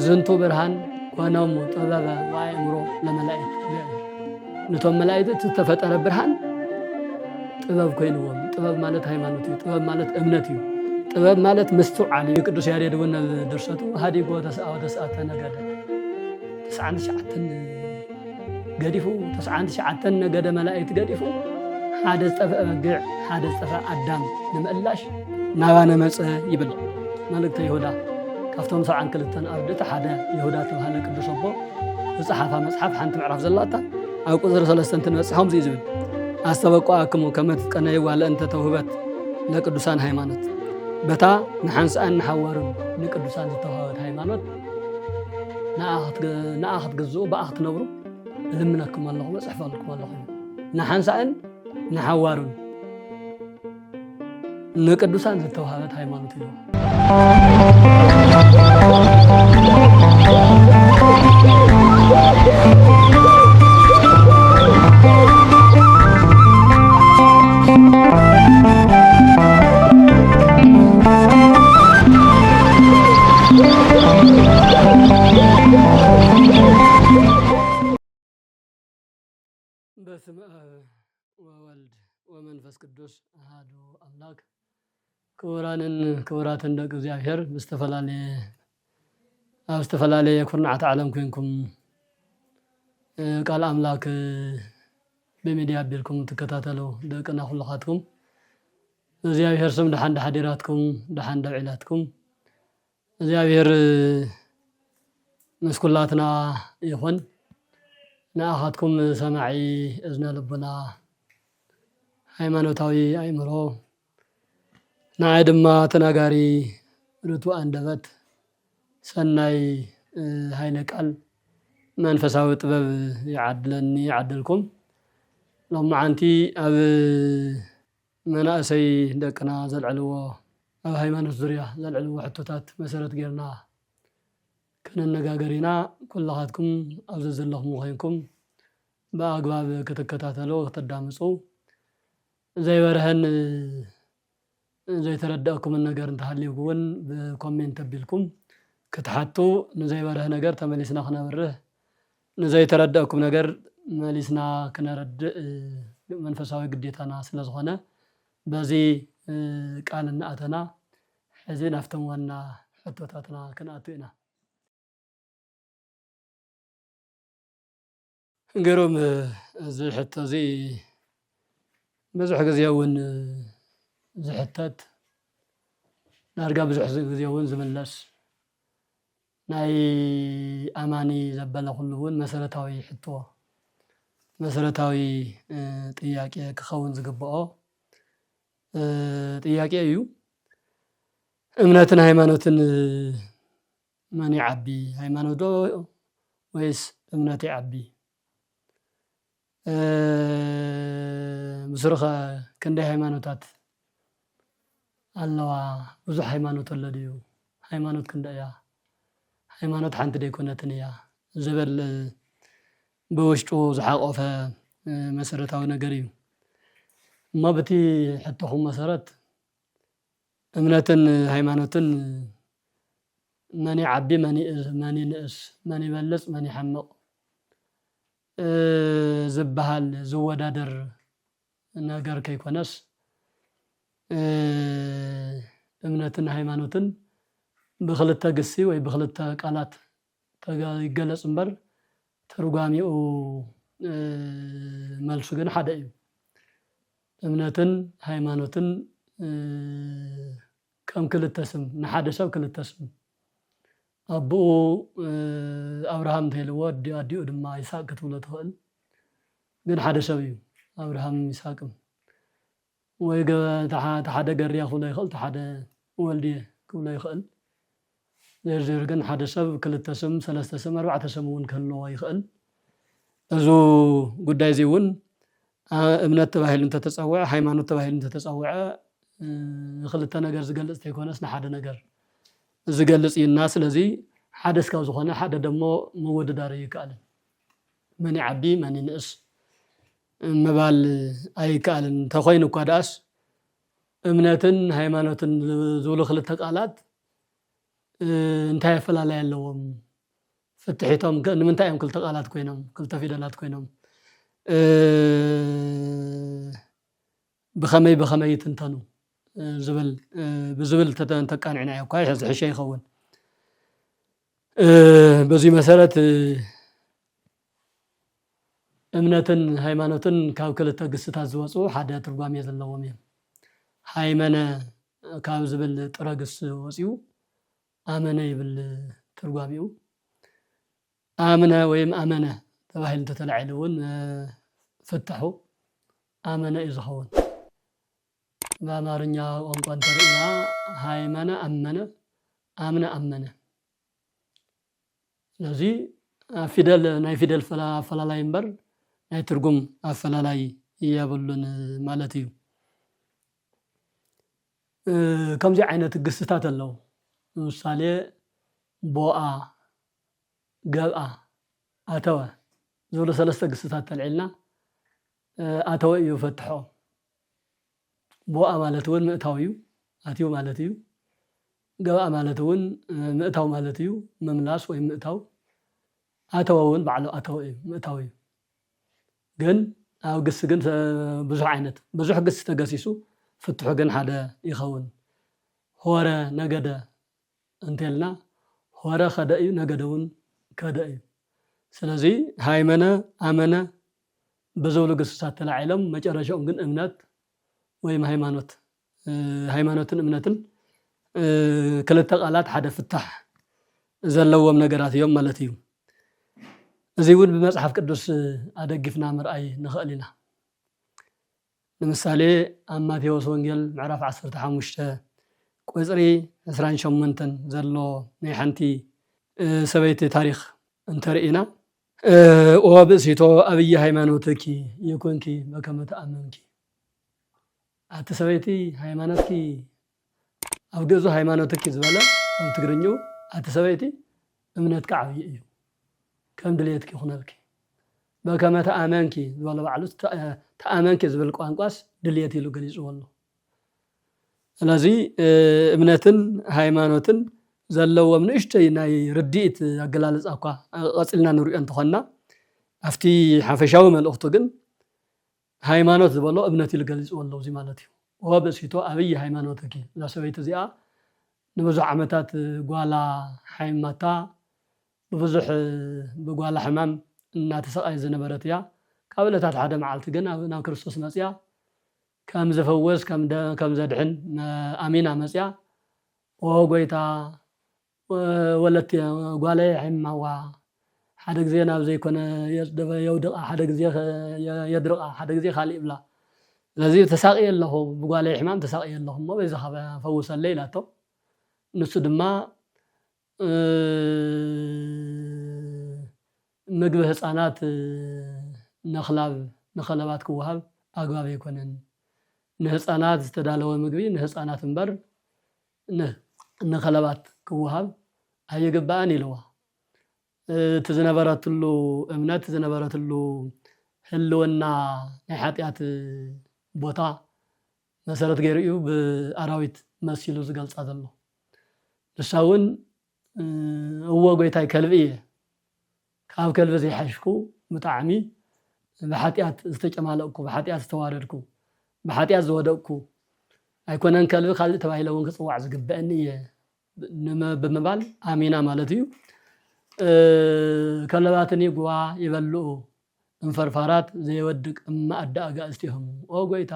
زنتو برهان ونوم طبابا وعمرو لملائكة نتوم ملائكة تتفتر برهان طباب كوينوم طباب مالت هيمانوتي طباب مالت امنتي طباب مالت مستو علي قدوس ياريد ونا درسته هادي قوة تسعة نقدة 99 قديفو 99 نقدة ملائكة قديفو حادث طفأ مقع حادث طفأ أدام نمقلاش نوانا مسأ يبل ملكة يهودا كافتهم سبعان كلتن أردت حدا يهودا تبهالك قدوس أبو وصحافة مصحف حانت معرف زلاتا أو قدر سلستنتن مسحهم زي زبن أستبقوا كما تتقنى يوال أنت توهبت لقدوسان هيمانت بتا نحنس أن نحورم لقدوسان التوهبت هيمانت نأخذ قزو بأخذ نورو لمنكم الله وصحفا لكم الله نحنس أن نحورم لقدوسان التوهبت هيمانت بسم الله وولد ومنفس قدوس أحد أملاك كوراتن دق እግዚአብሔር استفلالي يكون عالم كوينكم قال أملاك بميديا بيلكم تكتاتلو دقنا خلقاتكم እግዚአብሔር ስም ደሓን ዳሓዲራትኩም ደሓን ዳዕላትኩም እግዚአብሔር መስኩላትና ይኹን نأخذكم سماعي إذن لبنا ሃይማኖታዊ አእምሮ ናይድማ ተናጋሪ ርቱ አንደበት ሰናይ ኃይለ ቃል መንፈሳዊ ጥበብ ይዓድለኒ ይዓድልኩም لما عنتي أب مناسي دقنا زلعلو أب ሃይማኖት ዙሪያ زلعلو حتوتات مسرت غيرنا كن النغاغرينا كلاتكم أبزز اللهم وخينكم بأقباب كتكتاتلو تدامصو زي ورهن زي تردأكم النجار انتهاليكون بكومنت بيلكم كتحطو نزي وراه نجار تمليسنا خنا وره نزي تردأكم نجار مليسنا كنا رد منفساوي قديتنا سلازخنا بزي قالنا أتنا حزين أفتمونا حتوتاتنا كنا أتوينا قروم زي حتى زي بزح غزياون زحتات نارقا بزح غزياون زملاس ناي أماني زبالة كلهون مسارتاوي حتوه مسارتاوي طياقي كخون زقبقو طياقي أيو امناتنا هيمانوتن ماني عبي هيمانوتو ويس امناتي عبي مسرخة كندي هيمانوتات الله وزو هيمانوت الذيو هيمانوت كندايا هيمانوت حنت ديكونتنيا زبل بوشتو زحاقوف مسرتاوي نغريو ما بتي حتىهم مسرت امناتن هيمانوتن ماني عبي ماني نقص ماني بلص ماني حمق زبهال زودادر نجار كيكونس امنتنا هيمانوتن بخلطة قسي وي بخلطة قالات يقلص امبر ترغاميو مالسو ግን ሓደ እዩ እምነትን ሃይማኖትን ከም ክልተ ስም ንሓደ ሰብ ክልተ ስም أبو أبراهام تهلو أديو دما يساق كتبولة تخل من حدا شبيه أبراهام يساقم ويجا تحدا قرية خلا يخل تحدا والديه كلا يخل زير جن حدا شب كل التسم ثلاثة تسم 4 تسمون كله يخل أزو قد يزيون أمنات تباهل أنت تتصوع هيمانوت تباهل أنت تتصوع خل التناجر زجلس تكون أسنا حدا نجر زجلس الناس الذي حدث كوزخنا حدا دمو مود داري يكال من عبي من نقص مبال أي كال تخوين قداس እምነትን ሃይማኖትን ዝብሉ ክልተ ቃላት እንታይ ፈላላይ ኣለዎም فتحيتهم نمنتايهم كل تقالات كوينهم كل تفيدلات كوينهم بخمي تنتنو زبل بزبل تقانعنا يا حز حشي يخون بزي مسألة እምነትን ሃይማኖትን ካብ ክልተ ግስታት ዝወፁ ሓደ ትርጓሜ ዘለዎም እዮም ሃይመነ ካብ ዝብል ጥረ ግስ ወፂኡ አመነ ይብል ትርጓሜኡ አመነ ወይም አመነ ተባሂሉ ተተላዕሉ እውን ፍትሑ አመነ ይዝኸውን በአማርኛ ቋንቋ ተርኢና ሃይመነ አመነ አምነ አመነ ስለዚህ ፊደል ናይ ፊደል ፈላላይ እምበር ናይ ትርጉም አፈላላይ እያበሉን ማለት እዩ ከምዚ ዓይነት ግስታት አለው ለምሳሌ ቦአ ገብአ አተወ ዝብሉ ሰለስተ ግስታት ተልዒልና አተወ እዩ ፈትሖ ቦአ ማለት እውን ምእታው እዩ አትዩ ማለት እዩ ገብአ ማለት እውን ምእታው ማለት እዩ መምላስ ወይ ምእታው አተወ እውን ባዕሉ አተወ እዩ ምእታው እዩ ግን አው ግስ ግን ብዙሕ ዓይነት ብዙሕ ግስ ተገሲሱ ፍትሑ ግን ሓደ ይኸውን ሆረ ነገደ እንተልና ሆረ ከደ እዩ ነገደ እውን ከደ እዩ ስለዚ ሃይመነ አመነ በዝብሉ ግስታት ተላዒሎም መጨረሻኦም ግን እምነት ወይም ሃይማኖትን እምነትን ክልተ ቃላት ሓደ ፍታሕ ዘለዎም ነገራት እዮም ማለት እዩ እዚ እውን በመጽሐፍ ቅዱስ አደግፍና ምርአይ ንኽእል ኢና ለምሳሌ ኣብ ማቴዎስ ወንጌል ምዕራፍ 15 ቁጽሪ 28 ዘሎ ናይ ሓንቲ ሰበይቲ ታሪኽ እንተርኢና ወብእሲቶ ኣብይ ሃይማኖትኪ ይኩንኪ በከመ ተአመንኪ ኣቲ ሰበይቲ ሃይማኖትኪ ኣብ ገዙ ሃይማኖትኪ ዝበለ ኣብ ትግርኙ ኣቲ ሰበይቲ እምነትካ ዓብይ እዩ ከም ድልየትኪ ይኹነልኪ በከመ ተአመንኪ ዝበለ ባዕሉ ተአመንኪ ዝብል ቋንቋስ ድልየት ኢሉ ገሊፅዎ ኣሎ ስለዚ እምነትን ሃይማኖትን ዘለዎም ንእሽተይ ናይ ርድኢት ኣገላልፃ እኳ ቀፂልና ንሪኦ እንተኾና ኣብቲ ሓፈሻዊ መልእኽቱ ግን ሃይማኖት ዝበሎ እምነት ኢሉ ገሊፅዎ ኣሎ እዚ ማለት እዩ ወብእሲቶ ኣብይ ሃይማኖትኪ እዛ ሰበይቲ እዚኣ ንብዙሕ ዓመታት ጓላ ሓይማታ ብዙሕ ብጓላ ሕማም እናተሰቃይ ዝነበረት እያ ካብ ዕለታት ሓደ መዓልቲ ግን ናብ ክርስቶስ መፅያ ከም ዘፈወስ ከም ዘድሕን ኣሚና መፅያ ወጎይታ ወለቲ ጓላይ ሕማዋ ሓደ ግዜ ናብ ዘይኮነ የውድቃ ሓደ ግዜ የድርቃ ሓደ ግዜ ካልእ ይብላ ስለዚ ተሳቅየ ኣለኹ ብጓላይ ሕማም ተሳቅየ ኣለኹ እሞ በዚ ፈውሰለይ ኢላቶ ንሱ ድማ ምግቢ ህፃናት ንኸለባት ክወሃብ ኣግባብ ኣይኮነን ንህፃናት ዝተዳለወ ምግቢ ንህፃናት እምበር ንኸለባት ክወሃብ ኣይግባእን ኢልዋ እቲ ዝነበረትሉ እምነት ዝነበረትሉ ህልውና ናይ ሓጢኣት ቦታ መሰረት ገይሩ እዩ ብኣራዊት መሲሉ ዝገልፃ ዘሎ ንሳ እውን እዎ ጎይታይ ከልቢ እየ ካብ ከልቢ ዘይሓሽኩ ብጣዕሚ ብሓጢኣት ዝተጨማለቕኩ ብሓጢኣት ዝተዋረድኩ ብሓጢኣት ዝወደቅኩ ኣይኮነን ከልቢ ካልእ ተባሂለ እውን ክፅዋዕ ዝግበአኒ እየ ብምባል ኣሚና ማለት እዩ ከለባትኒ ጉዋ ይበልዑ እንፈርፋራት ዘይወድቅ እማኣዳ ኣጋእዝቲሆም ኦ ጎይታ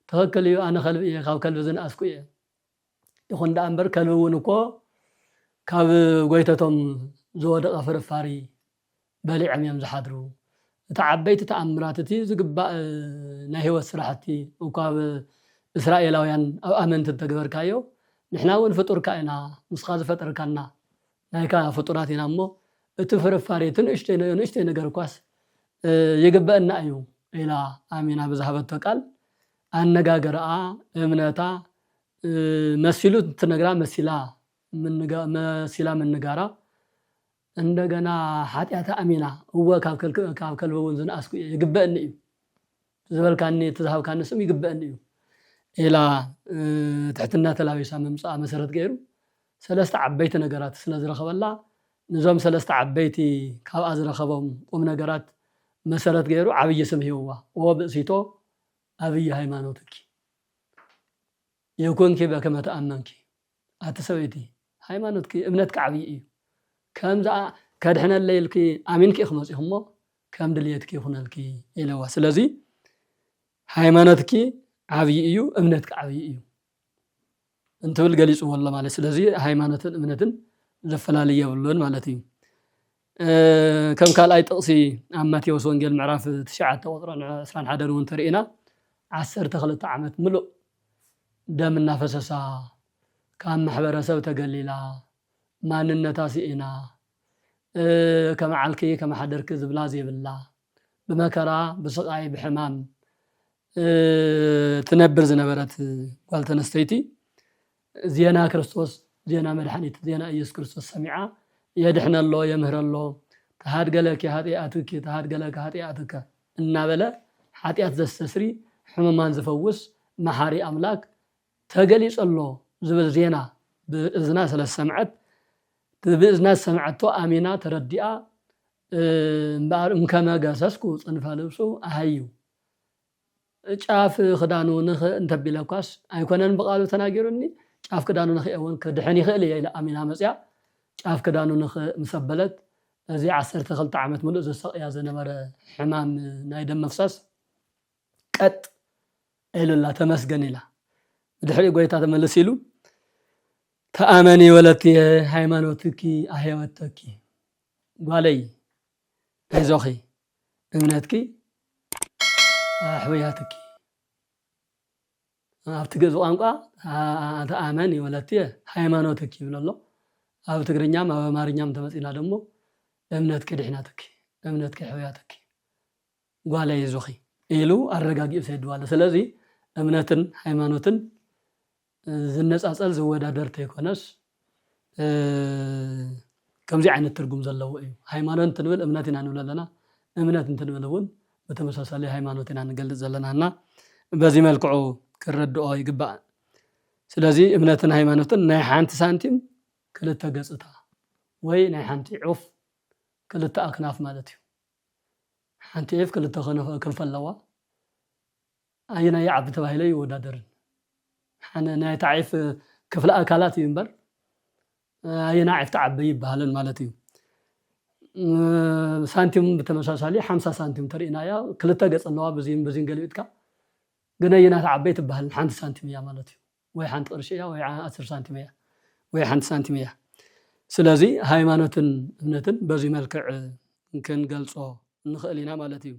ተኸክል እዩ ኣነ ከልቢ እየ ካብ ከልቢ ዝነኣስኩ እየ ይኹን ዳ እምበር ከልቢ እውን እኮ ካብ ጎይተቶም ዝወደቐ ፍርፋሪ በሊዖም እዮም ዝሓድሩ እቲ ዓበይቲ ተኣምራት እቲ ዝግባእ ናይ ህይወት ስራሕቲ እኳ እስራኤላውያን ኣብ ኣመንቲ ተግበርካዮ ንሕና እውን ፍጡርካ ኢና ንስኻ ዝፈጠርካና ናይካ ፍጡራት ኢና እሞ እቲ ፍርፋሪ እቲ ንእሽተይ ነገር እኳስ ይግበአና እዩ ኢላ ኣሚና ብዝሃበቶ ቃል ኣነጋገርኣ እምነታ መሲሉ ትነግራ መሲላ ምንጋራ እንደገና ሓጢኣታ ኣሚና እወ ካብ ከልቢ እውን ዝነኣስኩ ይግበአኒ እዩ ዝበልካኒ ትዝሃብካኒ ስም ይግበአኒ እዩ ኢላ ትሕትና ተላቢሳ ምምፃኣ መሰረት ገይሩ ሰለስተ ዓበይቲ ነገራት ስለ ዝረኸበላ نزوم سلست عبيتي كاب أزرخبهم قمنا قرات مسألة غيره عبي سمه هو بسيطه أبي هيمانوتك يكون كيف كما تأمنك أتسويتي هيمانوتك ابنتك عبي كم ذا كدحنا الليل كي أمينك إخمس هم كم دليتك يخون لك إلى وسلزي هيمانوتك عبي ابنتك عبي أنت بالجليس والله مالي سلزي هيمانة ابنتن زفلالية واللون مالتي كم قال أي تقصي أمتي وسونجل معرف تشعة وطرنا سران حدا ونترئنا عسر تخلط عمت ملؤ دم النفس سا كان محبر سو تقليلا ما ننتاسئنا كما علكي كما حدرك زبلازي بالله بمكرا بسقاي بحمام تنبر زنبرت قالت نستيتي زينا كريستوس زينا مدحنيت زينا إيسوس كريستوس سميعة يدحنا الله يمهر الله تهاد قالك هاتياتك تهاد قالك هاتياتك النابلة هاتيات زستسري حممان زفوس محاري أملاك تقليس الله زبل زينا بإذنا سلاس سمعت بإذنا سمعتو آمينة تردئة مكما قاسسكو صنفالوسو أهيو شاف خدانو نخ انتبه لكواس أيكونن بقالو تناقروني شاف كدانو نخ أون كدحني خيلي إلى آمينة مسيا شاف كدانو نخ مسبلت زي 10 عامات ملؤ زسقيا زنبر حمام نايدم مفسس قط إلو الله تمسجن إله دحري قويتا تملسيلو تآمني ولتي هيمانوتكي أهيوتكي قالي هيزوخي امنتكي حوياتكي أفتقزو أنقا تآمني ولتي هيمانوتكي بلا الله أفتقرنيام أو مارنيام تمسينا دمو امنتك دحناتك امنتك حوياتك قال يزوخي إلو الرقاقي بسيدوالا سلازي امنتن هيمانوتن زنس أسأل زودا درت يكونس كم زي عين الترجم زلوا إيه هيمانوت تنول امنتنا نقول لنا امنت تنولون بتمساسل هيمانوتنا نقول زلنا هنا بزي ملكعو كردو يقبع سلازي امنتن هيمانوتن ناي حانت سانتيم كلتا قصتا وي ناي حانت عوف كلتا أكناف مالتي حانت عيف كلتا خنف كنفلوا أينا يعب تباهلي ودادرن أنا ناي تعرف كفل أكلات ينبر أينا عرفت تعبي بهالن مالتي سانتيم بتمساسالي 5 سنتيم ترينا يا كلتا قص الله بزين قلبتك قنينا تعبيت بهالن 1 سنتيم يا مالتي وي 1 قرشيا وي 10 سنتيم يا وي 1 سنتيم يا سلازي هايمانوتن امنتن بزي ملكع يمكن قلصو نخلينا مالتي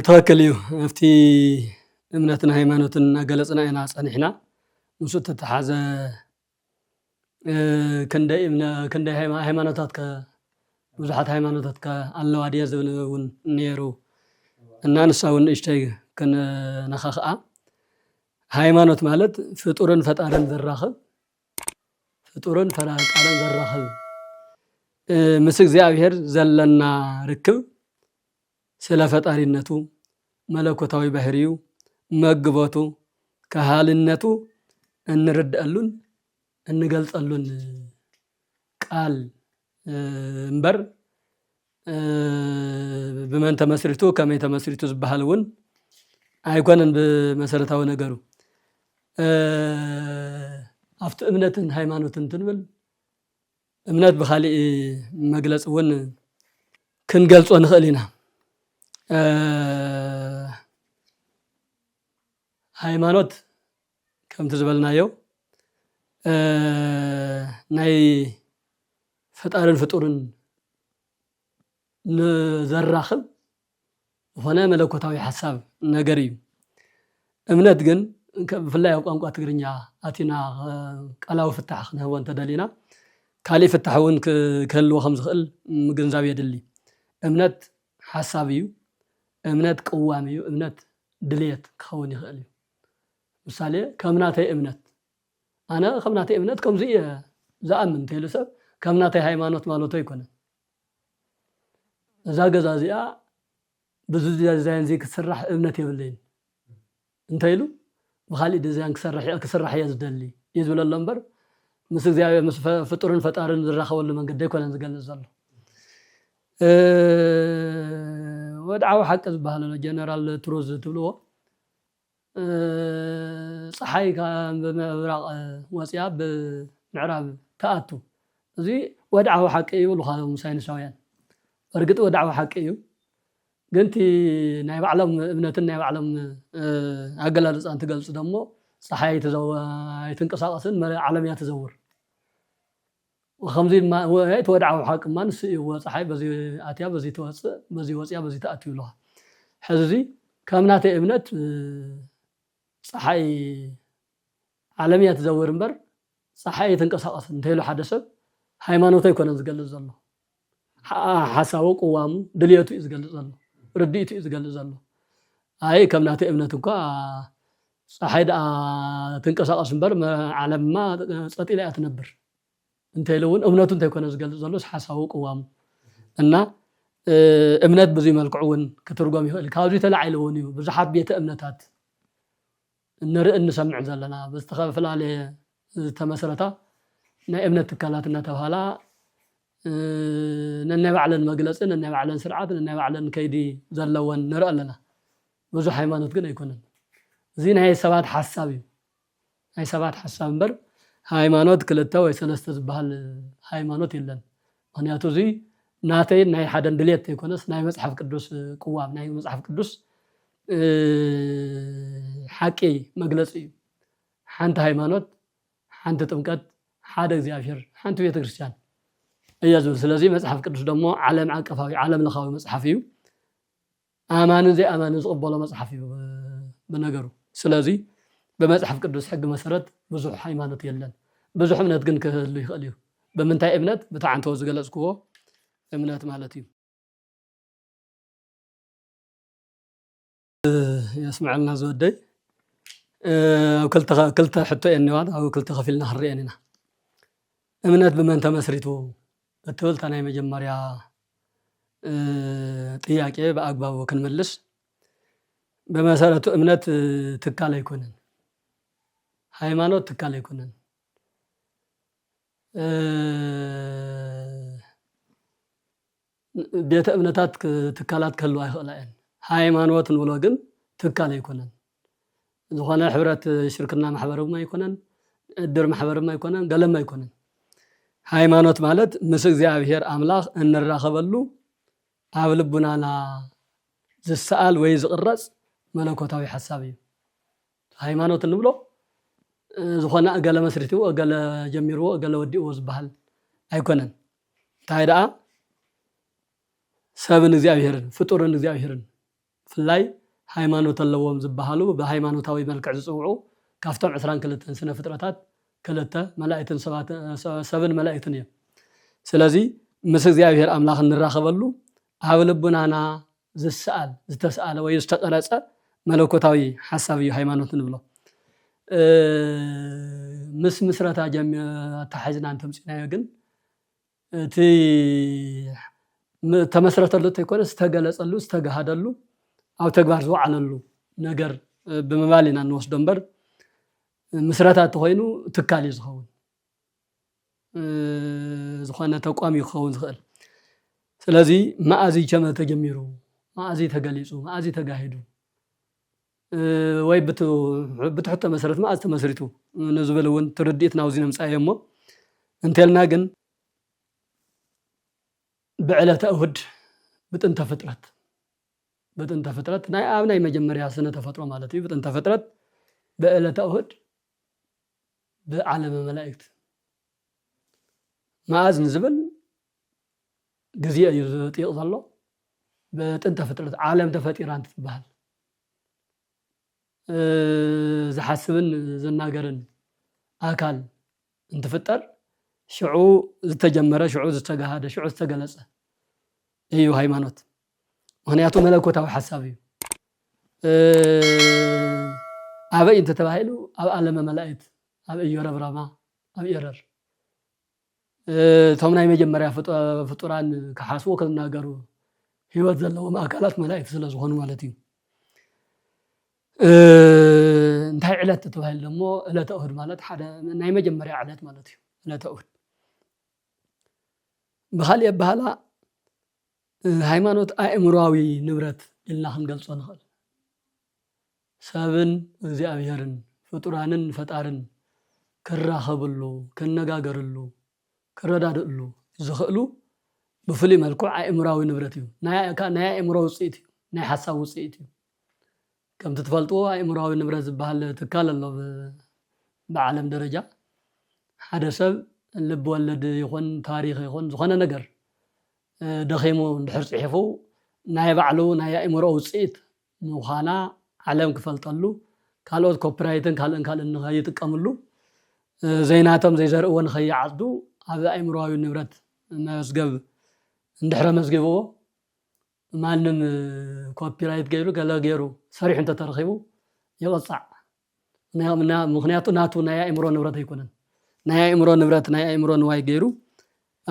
توكليو افتي امنتنا هيمانوتنا قلصنا انا صنحنا نسوت تحازه كندي هيمانوتاتك وزحات هيمانوتاتك الله ادي زبلون نيرو ان نساون اشتي كن نخخا هيمانوت مالت فطورن فطارن زراخب فطورن فطارن زراخب مس እግዚአብሔር ዘለና ርክብ ስለ ፈጣሪነቱ መለኮታዊ ባህሪው መግቦቱ ከሃልነቱ እንረዳሉን እንገልጸሉን ቃል እንበር በመን ተመስሪቱ ከመ ተመስሪቱ ዝባሃልውን አይኮነን በመሰረታዊ ነገሩ አፍተ እምነትን ሃይማኖትን ትንብል እምነት በኻሊ መግለጽውን ክንገልጾ ንኽእሊና ሃይማኖት ከም ትዝበልናዮ ናይ ፈጣርን ፍጡርን ንዘራኽብ ሆነ መለኮታዊ ሐሳብ ነገር እዩ እምነት ግን ብፍላይ ኣብ ቋንቋ ትግርኛ ኣቲና ቃላዊ ፍታሕ ክንህቦ እንተደሊና ካሊ ፍታሕውን ክህልዎ ከም ዝኽእል ምግንዛብ የድሊ እምነት ሓሳብ እዩ እምነት ቅዋም እዩ እምነት ድልየት ክኸውን ይኽእል እዩ ምሳሌ ከምናተይ እምነት ኣነ ከምናተይ እምነት ከምዚ ዝኣምን ተይሉ ሰብ ከምናተይ ሃይማኖት ማለቶ ኣይኮነን እዛ ገዛ እዚኣ ብዙ ዲዛይን ዚ ክስራሕ እምነት የብለይን እንተይሉ ብኻሊእ ዲዛይን ክስራሕ እየ ዝደሊ እዩ ዝብለሎ እምበር مس እግዚአብሔር مس ፍጡርን ፈጣርን ዝራኸበሉ መንገድ ይኮነን ዝገልጽ ዘሎ ወድዓዊ ሓቂ ዝበሃል ነው ጀነራል ትሩዝ ትብልዎ ፀሓይ ብምብራቕ ወፅያ ብምዕራብ ተኣቱ እዚ ወድዓዊ ሓቂ እዩ ልኻሎም ሳይንሳውያን እርግጥ ወድዓዊ ሓቂ እዩ ግን ቲ ናይ ባዕሎም እምነትን ናይ ባዕሎም ኣገላልፃን ትገልጽ ደሞ ፀሓይ ኣይትንቀሳቐስን ዓለም እያ ትዘውር وخمزي ما وضعه حاكم ما نسي وصحي بزي اتيا بزي توصي بزي وصيا بزي تاتي له حزي كامنات ابنت صحي عالميه تزور انبر صحي تنقسقس انتيلو حدث ሃይማኖት አይኮነን ዝገልጽ ዘሎ ሐሳቡ ቁዋሙ ድልየቱ ይዝገልጽ ዘሎ ርዲቱ ይዝገልጽ ዘሎ አይ ከምናተ እምነት እንኳ ፀሐይ ትንቀሳቀስ እንበር ዓለምማ ጸጢላ ያትነብር እንተይለውን እምነቱ እንተይኮነ ዝገልጽ ዘሎ ሐሳቡ ቁዋሙ እና እምነት በዚህ መልኩውን ከተርጓም ይኸል ካብዚ ተላዓይለውን እዩ ብዙሓት ቤተ እምነታት እንርኢ እንሰምዕ ዘለና በስተኸፍላለ ተመሰረታ ናይ እምነት ትካላትና ተባሃላ ነናይ ባዕለን መግለጽን ነናይ ባዕለን ስርዓት ነናይ ባዕለን ከይዲ ዘለወን ንርኢ ኣለና ብዙ ሃይማኖት ግን ኣይኮነን እዚ ናይ ሰባት ሐሳብ እዩ ናይ ሰባት ሐሳብ እንበር ሃይማኖት ክልተ ወይ ሰለስተ ዝበሃል ሃይማኖት የለን ምክንያቱ እዚ ናተይ ናይ ሓደን ድልየት ይኮነስ ናይ መጽሐፍ ቅዱስ ቁዋም ናይ መጽሐፍ ቅዱስ ሓቂ መግለጽ እዩ ሓንቲ ሃይማኖት ሓንቲ ጥምቀት ሓደ እግዚአብሔር ሓንቲ ቤተ ክርስቲያን እያዙ ስለዚህ መጽሐፍ ቅዱስ ደግሞ ዓለም ዓቀፋዊ ዓለም ለኻዊ መጽሐፍ እዩ አማንን ዘይ አማንን ዝቅበሎ መጽሐፍ እዩ በነገሩ ስለዚህ በመጽሐፍ ቅዱስ ሕግ መሰረት ብዙ ሃይማኖት የለን ብዙ እምነት ግን ክህሉ ይኽእል እዩ በምንታይ እምነት በታዓንተው ዝገለጽኩዎ እምነት ማለት እዩ يسمعنا زودي كلت حتى انواد او كلت خفيلنا حرينا እምነት በመን ተመስሪቱ በትውልታ ናይ መጀመሪያ ጥያቄ በአግባቡ ክንመልስ በመሰረቱ እምነት ትካል አይኮነን ሃይማኖት ትካል አይኮነን ቤተ እምነታት ትካላት ከሉ አይኸላን ሃይማኖት ንብሎ ግን ትካል አይኮነን ዝኾነ ሕብረት ሽርክና ማሕበረም አይኮነን እድር ማሕበረም አይኮነን ገለም አይኮነን ሃይማኖት ማለት ምስ እግዚአብሔር አምላኽ እንራኸበሉ ኣብ ልቡናና ዝሰአል ወይ ዝቅረጽ መለኮታዊ ሐሳብ እዩ ሃይማኖት ንብሎ ዝኾነ ገለ መስሪቱ ገለ ጀሚሩ ገለ ወዲኡ ዝባሃል አይኮነን ታይዳ ሰብን እግዚአብሔርን ፍጡርን እግዚአብሔርን ፍላይ ሃይማኖት ኣለዎም ዝባሃሉ በሃይማኖታዊ መልክዕ ዝጽውዑ ካፍቶም 22 ስነ ፍጥረታት ከለተ መላእክትን ሰብን መላእክትን እዮም ስለዚህ ምስ እግዚአብሔር አምላኽ እንራኸበሉ ኣብ ልቡናና ዝሰአል ዝተሰአለ ወይ ዝተቀረጸ መለኮታዊ ሐሳብ እዩ ሃይማኖት ንብሎ ምስ ምስረታ ተሓዝና እንተምጽናዮ ግን እቲ ተመስረተሉ ተይኮነ ዝተገለጸሉ ዝተጋሃደሉ ኣብ ተግባር ዝወዓለሉ ነገር ብምባሊና እንወስዶ እምበር ምስረታት ኮይኑ ትካል ዝኸውን ዝኾነ ተቋም ይኸውን ዝኽእል ስለዚህ ማእዚ ቸመ ተጀሚሩ ማእዚ ተገሊጹ ማእዚ ተጋሂዱ ወይ ብትሕተ መሰረት ማእዚ ተመስሪቱ ንዝበለውን ትርዲት ናውዚ ነምጻየሞ እንተልና ግን ብዕለተ እሁድ ብጥንተ ፍጥረት ናይ ኣብ ናይ መጀመሪያ ስነ ተፈጥሮ ማለት እዩ ብጥንተ ፍጥረት ብዕለተ እሁድ بعالم الملائكة ما أذن زبل جزيء يطيق ظله بتنت فترة عالم تفتيران تتبهل زحسبن زناقرن أكل انت فتر شعو زتجمرة شعو زتجهاد شعو زتجلسة أيوه هيمانوت هنا يعطوا ملكوته وحسابي أبي انت تبهلوا أو عالم الملائكة ኣብ እዮረብ ራማ ኣብ ኤረር ቶም ናይ መጀመሪያ ፍጡራን ከሓስቦ ከናገሩ ህይወት ዘለዎም አካላት መላእክት ስለዝኾኑ ማለት እዩ እንታይ ዕለት ተባሂል ደሞ ዕለተ እሁድ ማለት ሓደ ናይ መጀመሪያ ዕለት ማለት እዩ ለተውት بخالي بهلا ሃይማኖት አእምሮአዊ ንብረት ኢልና ክንገልጾ ንኽእል ሰብን እግዚአብሔርን ፍጡራንን ፈጣርን ክራኸብሉ ክነጋገርሉ ክረዳድእሉ ዝኽእሉ ብፍሉይ መልክዑ አእምሮአዊ ንብረት እዩ ናይ አእምሮ ውፅኢት እዩ ናይ ሓሳብ ውፅኢት እዩ ከምቲ ትፈልጥዎ አእምሮአዊ ንብረት ዝበሃል ትካል ኣሎ ብዓለም ደረጃ ሓደ ሰብ ልብ ወለድ ይኹን ታሪኽ ይኹን ዝኾነ ነገር ደኺሙ እንድሕር ፅሒፉ ናይ ባዕሉ ናይ አእምሮ ውፅኢት ምዃና ዓለም ክፈልጠሉ ካልኦት ኮፒራይትን ካልእን ንኸይጥቀምሉ ዘይናቶም ዘይዘርእዎ ንኸይዓፅዱ ኣብ አእምሮአዊ ንብረት መዝገብ እንድሕረ መዝገበዎ ማንም ኮፒራይት ገይሩ ገለ ገይሩ ሰሪሑ እንተተረኺቡ ይቕፃዕ ምክንያቱ ናቱ ናይ አእምሮ ንብረት ኣይኮነን ናይ አእምሮ ንብረት ናይ አእምሮ ንዋይ ገይሩ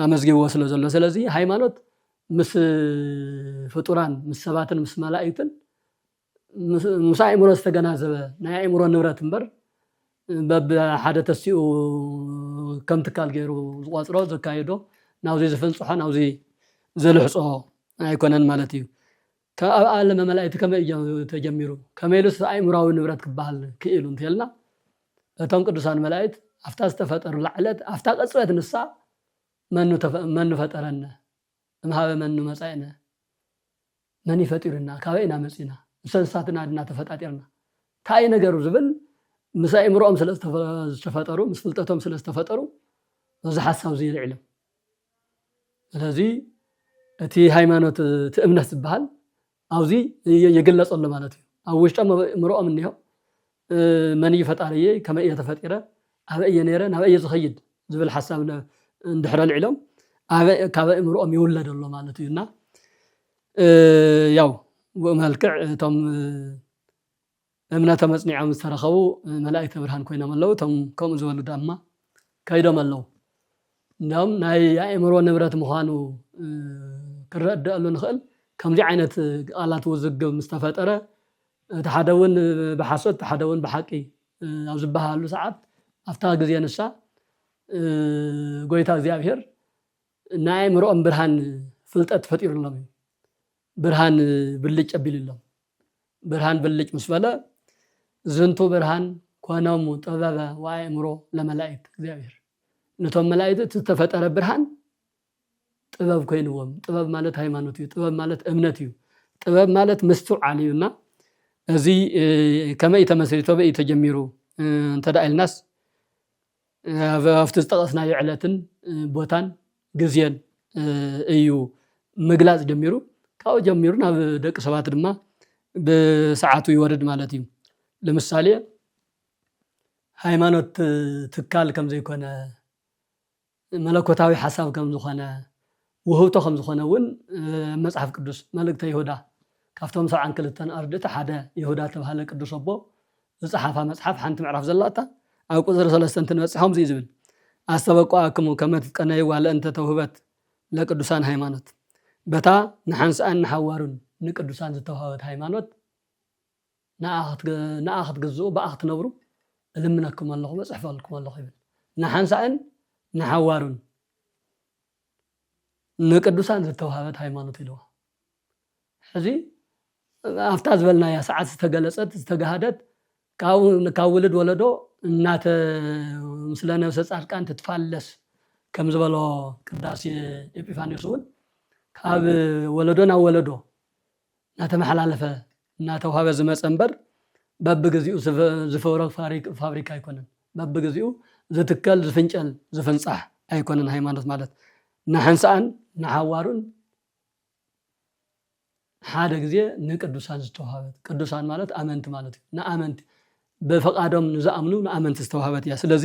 አመዝገበዎ ስለ ዘሎ ስለዚ ሃይማኖት ምስ ፍጡራን ምስ ሰባትን ምስ መላእክትን ምስ አእምሮ ዝተገናዘበ ናይ አእምሮ ንብረት እምበር በብሓደ ተሲኡ ከም ትካል ገይሩ ዝቆፅሮ ዘካይዶ ናብዚ ዝፍንፅሖ ናብዚ ዘልሕፆ ኣይኮነን ማለት እዩ ካብ ዓለም መላእክት ከመይ ተጀሚሩ ከመይሉስ አእምሮአዊ ንብረት ክበሃል ክኢሉ እንተልና እቶም ቅዱሳን መላእክት ኣፍታ ዝተፈጠሩ ላዕለት ኣፍታ ቀፅበት ንሳ መኑ ፈጠረና እምሃበ መኑ መጻእና መን ይፈጥሩና ካበይና መጺና እንስሳትና ድና ተፈጣጢርና ታይ ነገሩ ዝብል ምስ አእምሮኦም ስለ ዝተፈጠሩ ምስ ፍልጠቶም ስለ ዝተፈጠሩ እዚ ሓሳብ እዚ ይልዕሎም ስለዚ እቲ ሃይማኖት እምነት ዝበሃል ኣብዚ ይግለጸሉ ማለት እዩ ኣብ ውሽጦም አእምሮኦም እንሆ መን ይፈጣርየ ከመይ ተፈጢረ ኣበየ ነረ ናበየ ዝኸይድ ዝብል ሓሳብ እንድሕረ ልዕሎም ካብ አእምሮኦም ይውለደሉ ማለት እዩና ያው መልክዕ እቶም እምነተ መጽኒዖም ዝተረኸቡ መላእክተ ብርሃን ኮይኖም ኣለዉ እቶም ከምኡ ዝበሉ ድማ ከይዶም ኣለዉ እንደውም ናይ አእምሮ ንብረት ምዃኑ ክረዳእሉ ንኽእል ከምዚ ዓይነት ቃላት ውዝግብ ምስተፈጠረ እቲ ሓደ እውን ብሓሶት እቲ ሓደ እውን ብሓቂ ኣብ ዝበሃሉ ሰዓት ኣፍታ ግዜ ንሳ ጎይታ እግዚአብሔር ናይ አእምሮኦም ብርሃን ፍልጠት ፈጢሩሎም እዩ ብርሃን ብልጭ ኣቢሉሎም ብርሃን ብልጭ ምስ በለ ዝንቱ ብርሃን ኮኖሙ ጥበበ ወአእምሮ ለመላእክት እግዚአብሔር ነቶም መላእክት ዝተፈጠረ ብርሃን ጥበብ ኮይንዎም ጥበብ ማለት ሃይማኖት እዩ ጥበብ ማለት እምነት እዩ ጥበብ ማለት ምስትውዓል እዩና እዚ ከመይ ተመስሪቶ በይ ተጀሚሩ እንተዳኢልናስ ኣብቲ ዝጠቐስናዮ ዕለትን ቦታን ግዜን እዩ ምግላጽ ጀሚሩ ካብኡ ጀሚሩ ናብ ደቂ ሰባት ድማ ብሰዓቱ ይወርድ ማለት እዩ ለምሳሌ ሃይማኖት ትካል ከም ዘይኮነ መለኮታዊ ሓሳብ ከም ዝኾነ ውህብቶ ከም ዝኾነ እውን መጽሓፍ ቅዱስ መልእክተ ይሁዳ ካብቶም 72 ኣርድእቲ ሓደ ይሁዳ ተባሃለ ቅዱስ ኣቦ ዝጸሓፋ መጽሓፍ ሓንቲ ምዕራፍ ዘላታ ኣብ ቁጥሪ 3 እንትንበጽሖም ዝብል ኣስተበቋክሙ ከመ ትቀነይዋ ለእንተ ተውህበት ለቅዱሳን ሃይማኖት በታ ንሓንሳን ንሓዋሩን ንቅዱሳን ዝተዋሃበት ሃይማኖት ንኣኽት ገዝኡ በኣኽት ነብሩ እልምነኩም ኣለኹ በጽሕፈልኩም ኣለኹ ይብል ንሓንሳን ንሓዋሩን ንቅዱሳን ዝተዋሃበት ሃይማኖት ኢልዋ ሕዚ ኣፍታ ዝበልናያ ሰዓት ዝተገለጸት ዝተጋሃደት ካብ ውልድ ወለዶ እናተ ምስለ ነፍሰ ጻድቃን ትትፋለስ ከም ዝበሎ ቅዳሴ ኤጲፋንዮስ እውን ካብ ወለዶ ናብ ወለዶ ናተመሓላለፈ እናተዋሃበ ዝመፀ እምበር በብግዚኡ ዝፈወረ ፋብሪካ ኣይኮነን በብግዚኡ ዝትከል ዝፍንጨል ዝፍንጻሕ ኣይኮነን ሃይማኖት ማለት ንሓንሳን ንሓዋሩን ሓደ ግዜ ንቅዱሳን ዝተዋሃበት ቅዱሳን ማለት ኣመንቲ ማለት እዩ ንኣመንቲ በፈቃዶም ንዝኣምኑ ንኣመንቲ ዝተዋሃበት እያ ስለዚ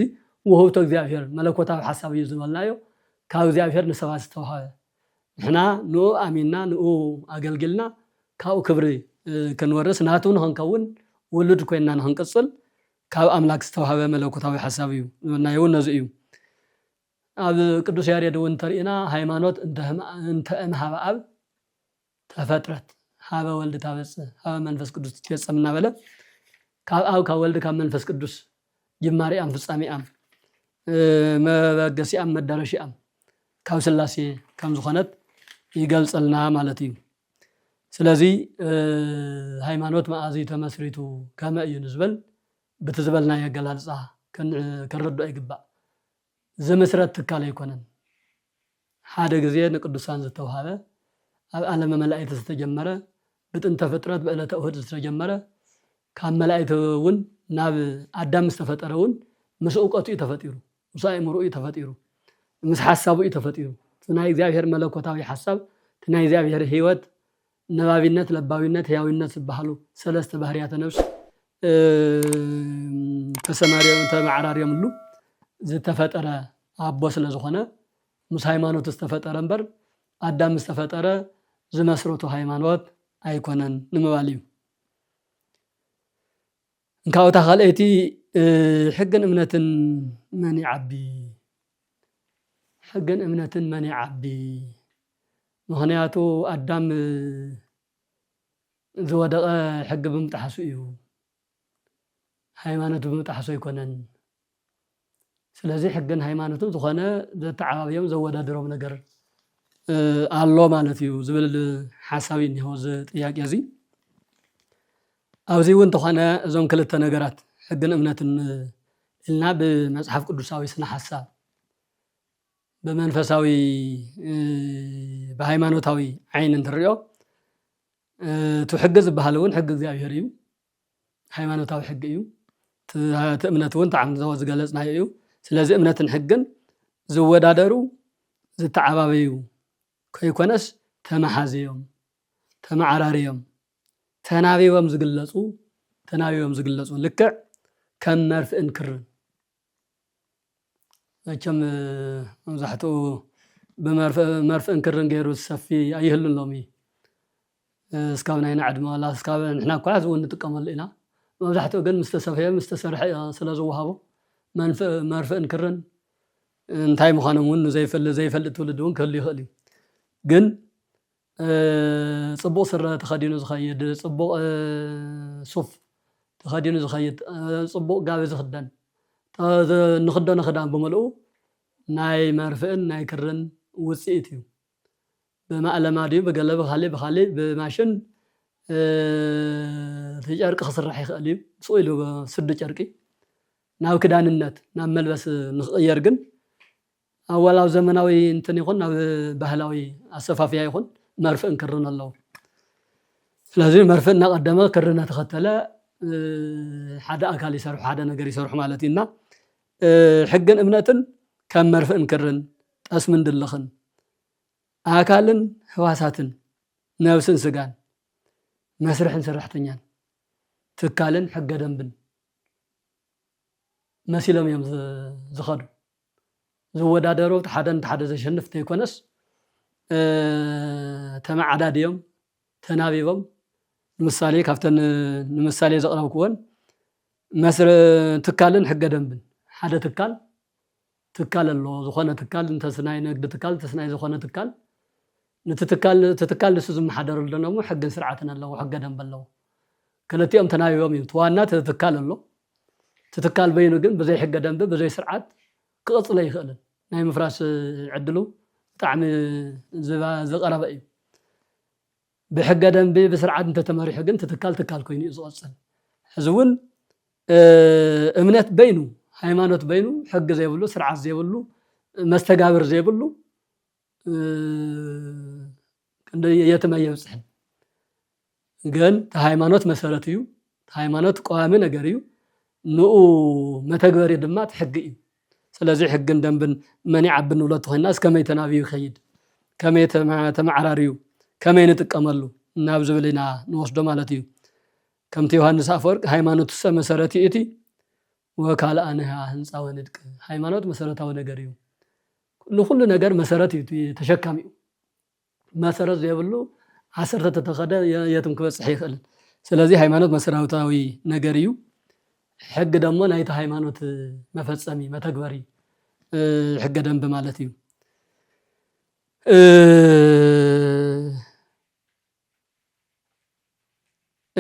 ውህብቶ እግዚአብሔር መለኮታዊ ሓሳብ እዩ ዝበልናዮ ካብ እግዚአብሔር ንሰባት ዝተዋሃበ ንሕና ንኡ ኣሚንና ንኡ ኣገልግልና ካብኡ ክብሪ ክንወርስ ናቱ ንኽንከውን ውሉድ ኮይንና ንኽንቅፅል ካብ ኣምላክ ዝተዋሃበ መለኮታዊ ሓሳብ እዩ ዝበልናዮ ነዚ እዩ ኣብ ቅዱስ ያሬድ እውን ተርእና ሃይማኖት እንተ እምሃበ ኣብ ተፈጥረት ሃበ ወልድ ታበጽሕ ሃበ መንፈስ ቅዱስ ትፈጸም እናበለ ካብ ኣብ ካብ ወልድ ካብ መንፈስ ቅዱስ ጅማሬኣም ፍጻሜኣም መበገሲኣም መዳረሺኣም ካብ ስላሴ ከም ዝኾነት ይገልጸልና ማለት እዩ ስለዚ ሃይማኖት መኣዚ ተመስሪቱ ከመ እዩ ንዝብል በቲ ዝበልናዮ ኣገላልፃ ክንርድኦ ይግባእ ዘመስረት ትካል ኣይኮነን ሓደ ግዜ ንቅዱሳን ዝተውሃበ ኣብ ዓለም መላእክት ዝተጀመረ ብጥንተ ፍጥረት በዕለተ እሁድ ዝተጀመረ ካብ መላእክት እውን ናብ ኣዳም ዝተፈጠረ እውን ምስ እውቀቱ ተፈጢሩ ምስ ኣእምሮኡ ተፈጢሩ ምስ ሓሳቡ ተፈጢሩ ናይ እግዚአብሔር መለኮታዊ ሓሳብ ናይ እግዚአብሔር ህይወት ነባቢነት ለባዊነት ህያዊነት ዝበሃሉ ሰለስተ ባህርያተ ነፍስ ተሰማርዮም ተማዕራርዮምሉ ዝተፈጠረ ኣቦ ስለ ዝኾነ ምስ ሃይማኖት ዝተፈጠረ እምበር ኣዳም ዝተፈጠረ ዝመስረቱ ሃይማኖት ኣይኮነን ንምባል እዩ እንካውታ ካልአይቲ ሕግን እምነትን መን ይዓቢ ሕግን እምነትን መን ይዓቢ ምክንያቱ ኣዳም ዝወደቐ ሕጊ ብምጣሓሱ እዩ ሃይማኖት ብምጣሓሱ ኣይኮነን ስለዚ ሕግን ሃይማኖትን ዝኾነ ዘተዓባብዮም ዘወዳድሮም ነገር ኣሎ ማለት እዩ ዝብል ሓሳብ እኒሆ ጥያቄ እዚ ኣብዚ እውን ተኾነ እዞም ክልተ ነገራት ሕግን እምነትን ኢልና ብመጽሓፍ ቅዱሳዊ ስነ ሓሳብ በመንፈሳዊ በሃይማኖታዊ ዓይን እንትርዮ ትሕግ ዝበሃል እውን ሕግ እግዚአብሔር እዩ ሃይማኖታዊ ሕግ እዩ እምነት እውን ተዓምዞ ዝገለጽናዮ እዩ ስለዚ እምነትን ሕግን ዝወዳደሩ ዝተዓባበዩ ከይኮነስ ተመሓዝዮም ተማዓራርዮም ተናቢቦም ዝግለጹ ልክዕ ከም መርፍእን ክርን መቸም መብዛሕትኡ ብመርፍእን ክርን ገይሩ ዝሰፊ ኣይህሉን ሎሚ እስካብ ናይና ዕድመ ዋላ እስካብ ንሕና እኳ እውን ንጥቀመሉ ኢና መብዛሕትኡ ግን ምስተሰፍየ ምስተሰርሐ ስለ ዝወሃቦ መርፍእን ክርን እንታይ ምዃኖም እውን ዘይፈልጥ ትውልድ እውን ክህሉ ይኽእል እዩ ግን ጽቡቕ ስረ ተኸዲኑ ዝኸይድ ጽቡቕ ሱፍ ተኸዲኑ ዝኸይድ ጽቡቕ ጋቢ ዝኽደን ንኽደኖ ክዳን ብምልኡ ናይ መርፍእን ናይ ክርን ውፅኢት እዩ ብማእለማ ድዩ ብገለ ብኻሊእ ብማሽን ጨርቂ ክስራሕ ይኽእል እዩ ስኡ ኢሉ ስዲ ጨርቂ ናብ ክዳንነት ናብ መልበስ ንኽቕየር ግን ኣወላው ዘመናዊ እንትን ይኹን ናብ ባህላዊ ኣሰፋፍያ ይኹን መርፍእን ክርን ኣለዎ ስለዚ መርፍእ እናቐደመ ክሪ እናተኸተለ ሓደ ኣካል ይሰርሑ ሓደ ነገር ይሰርሑ ማለት እዩና ሕግን እምነትን ከም መርፍእን ክርን ጠስምን ድልኽን ኣካልን ህዋሳትን ነብስን ስጋን መስርሕን ሰራሕተኛን ትካልን ሕገ ደንብን መሲሎም እዮም ዝኸዱ ዝወዳደሩ ሓደ ዘሸንፍ ተይኮነስ ተማዓዳድዮም ተናቢቦም ምሳሌ ካብተን ንምሳሌ ዘቕረብክዎን መስረ ትካልን ሕገ ደንብን ሓደ ትካል ኣሎ ዝኾነ ትካል እንተስናይ ንግዲ ትካል ተስናይ ዝኾነ ትካል ንትትካል ንሱ ዝመሓደረሉ ደሞ ሕግን ስርዓትን ኣለዎ ሕገ ደንብ ኣለዎ ክልቲኦም ተናቢቦም እዩ ተዋና ትትካል ኣሎ ትትካል በይኑ ግን ብዘይ ሕገ ደንብ ብዘይ ስርዓት ክቕፅለ ይኽእልን ናይ ምፍራስ ዕድሉ ብጣዕሚ ዝቐረበ እዩ ብሕገ ደንቢ ብስርዓት እንተተመሪሑ ግን ትትካል ኮይኑ እዩ ዝቕፅል ሕዚ እውን እምነት በይኑ ሃይማኖት በይኑ ሕጊ ዘይብሉ ስርዓት ዘይብሉ መስተጋብር ዘይብሉ የትመየ ይብፅሕን ግን ሃይማኖት መሰረት እዩ ሃይማኖት ቀዋሚ ነገር እዩ ንኡ መተግበሪ ድማ ሕጊ እዩ ስለዚ ሕግን ደንብን መን ይዓቢ ንብሎ ኮይና እስከመይ ተናብዩ ይኸይድ ከመይ ተማዓራርዩ ከመይ ንጥቀመሉ ናብ ዝብል ኢና ንወስዶ ማለት እዩ ከምቲ ዮሃንስ አፈወርቅ ሃይማኖት መሰረት እቲ ወካልአንሃ ህንፃ ወንድቅ ሃይማኖት መሰረታዊ ነገር እዩ ኩሉ ነገር መሰረት እዩ ተሸካሚ እዩ መሰረት ዘይብሉ ዓሰርተ ተተኸደ የትም ክበፅሕ ይኽእል ስለዚ ሃይማኖት መሰረታዊ ነገር እዩ ሕግ ደግሞ ናይቲ ሃይማኖት መፈጸሚ መተግበሪ ሕገ ደንብ ማለት እዩ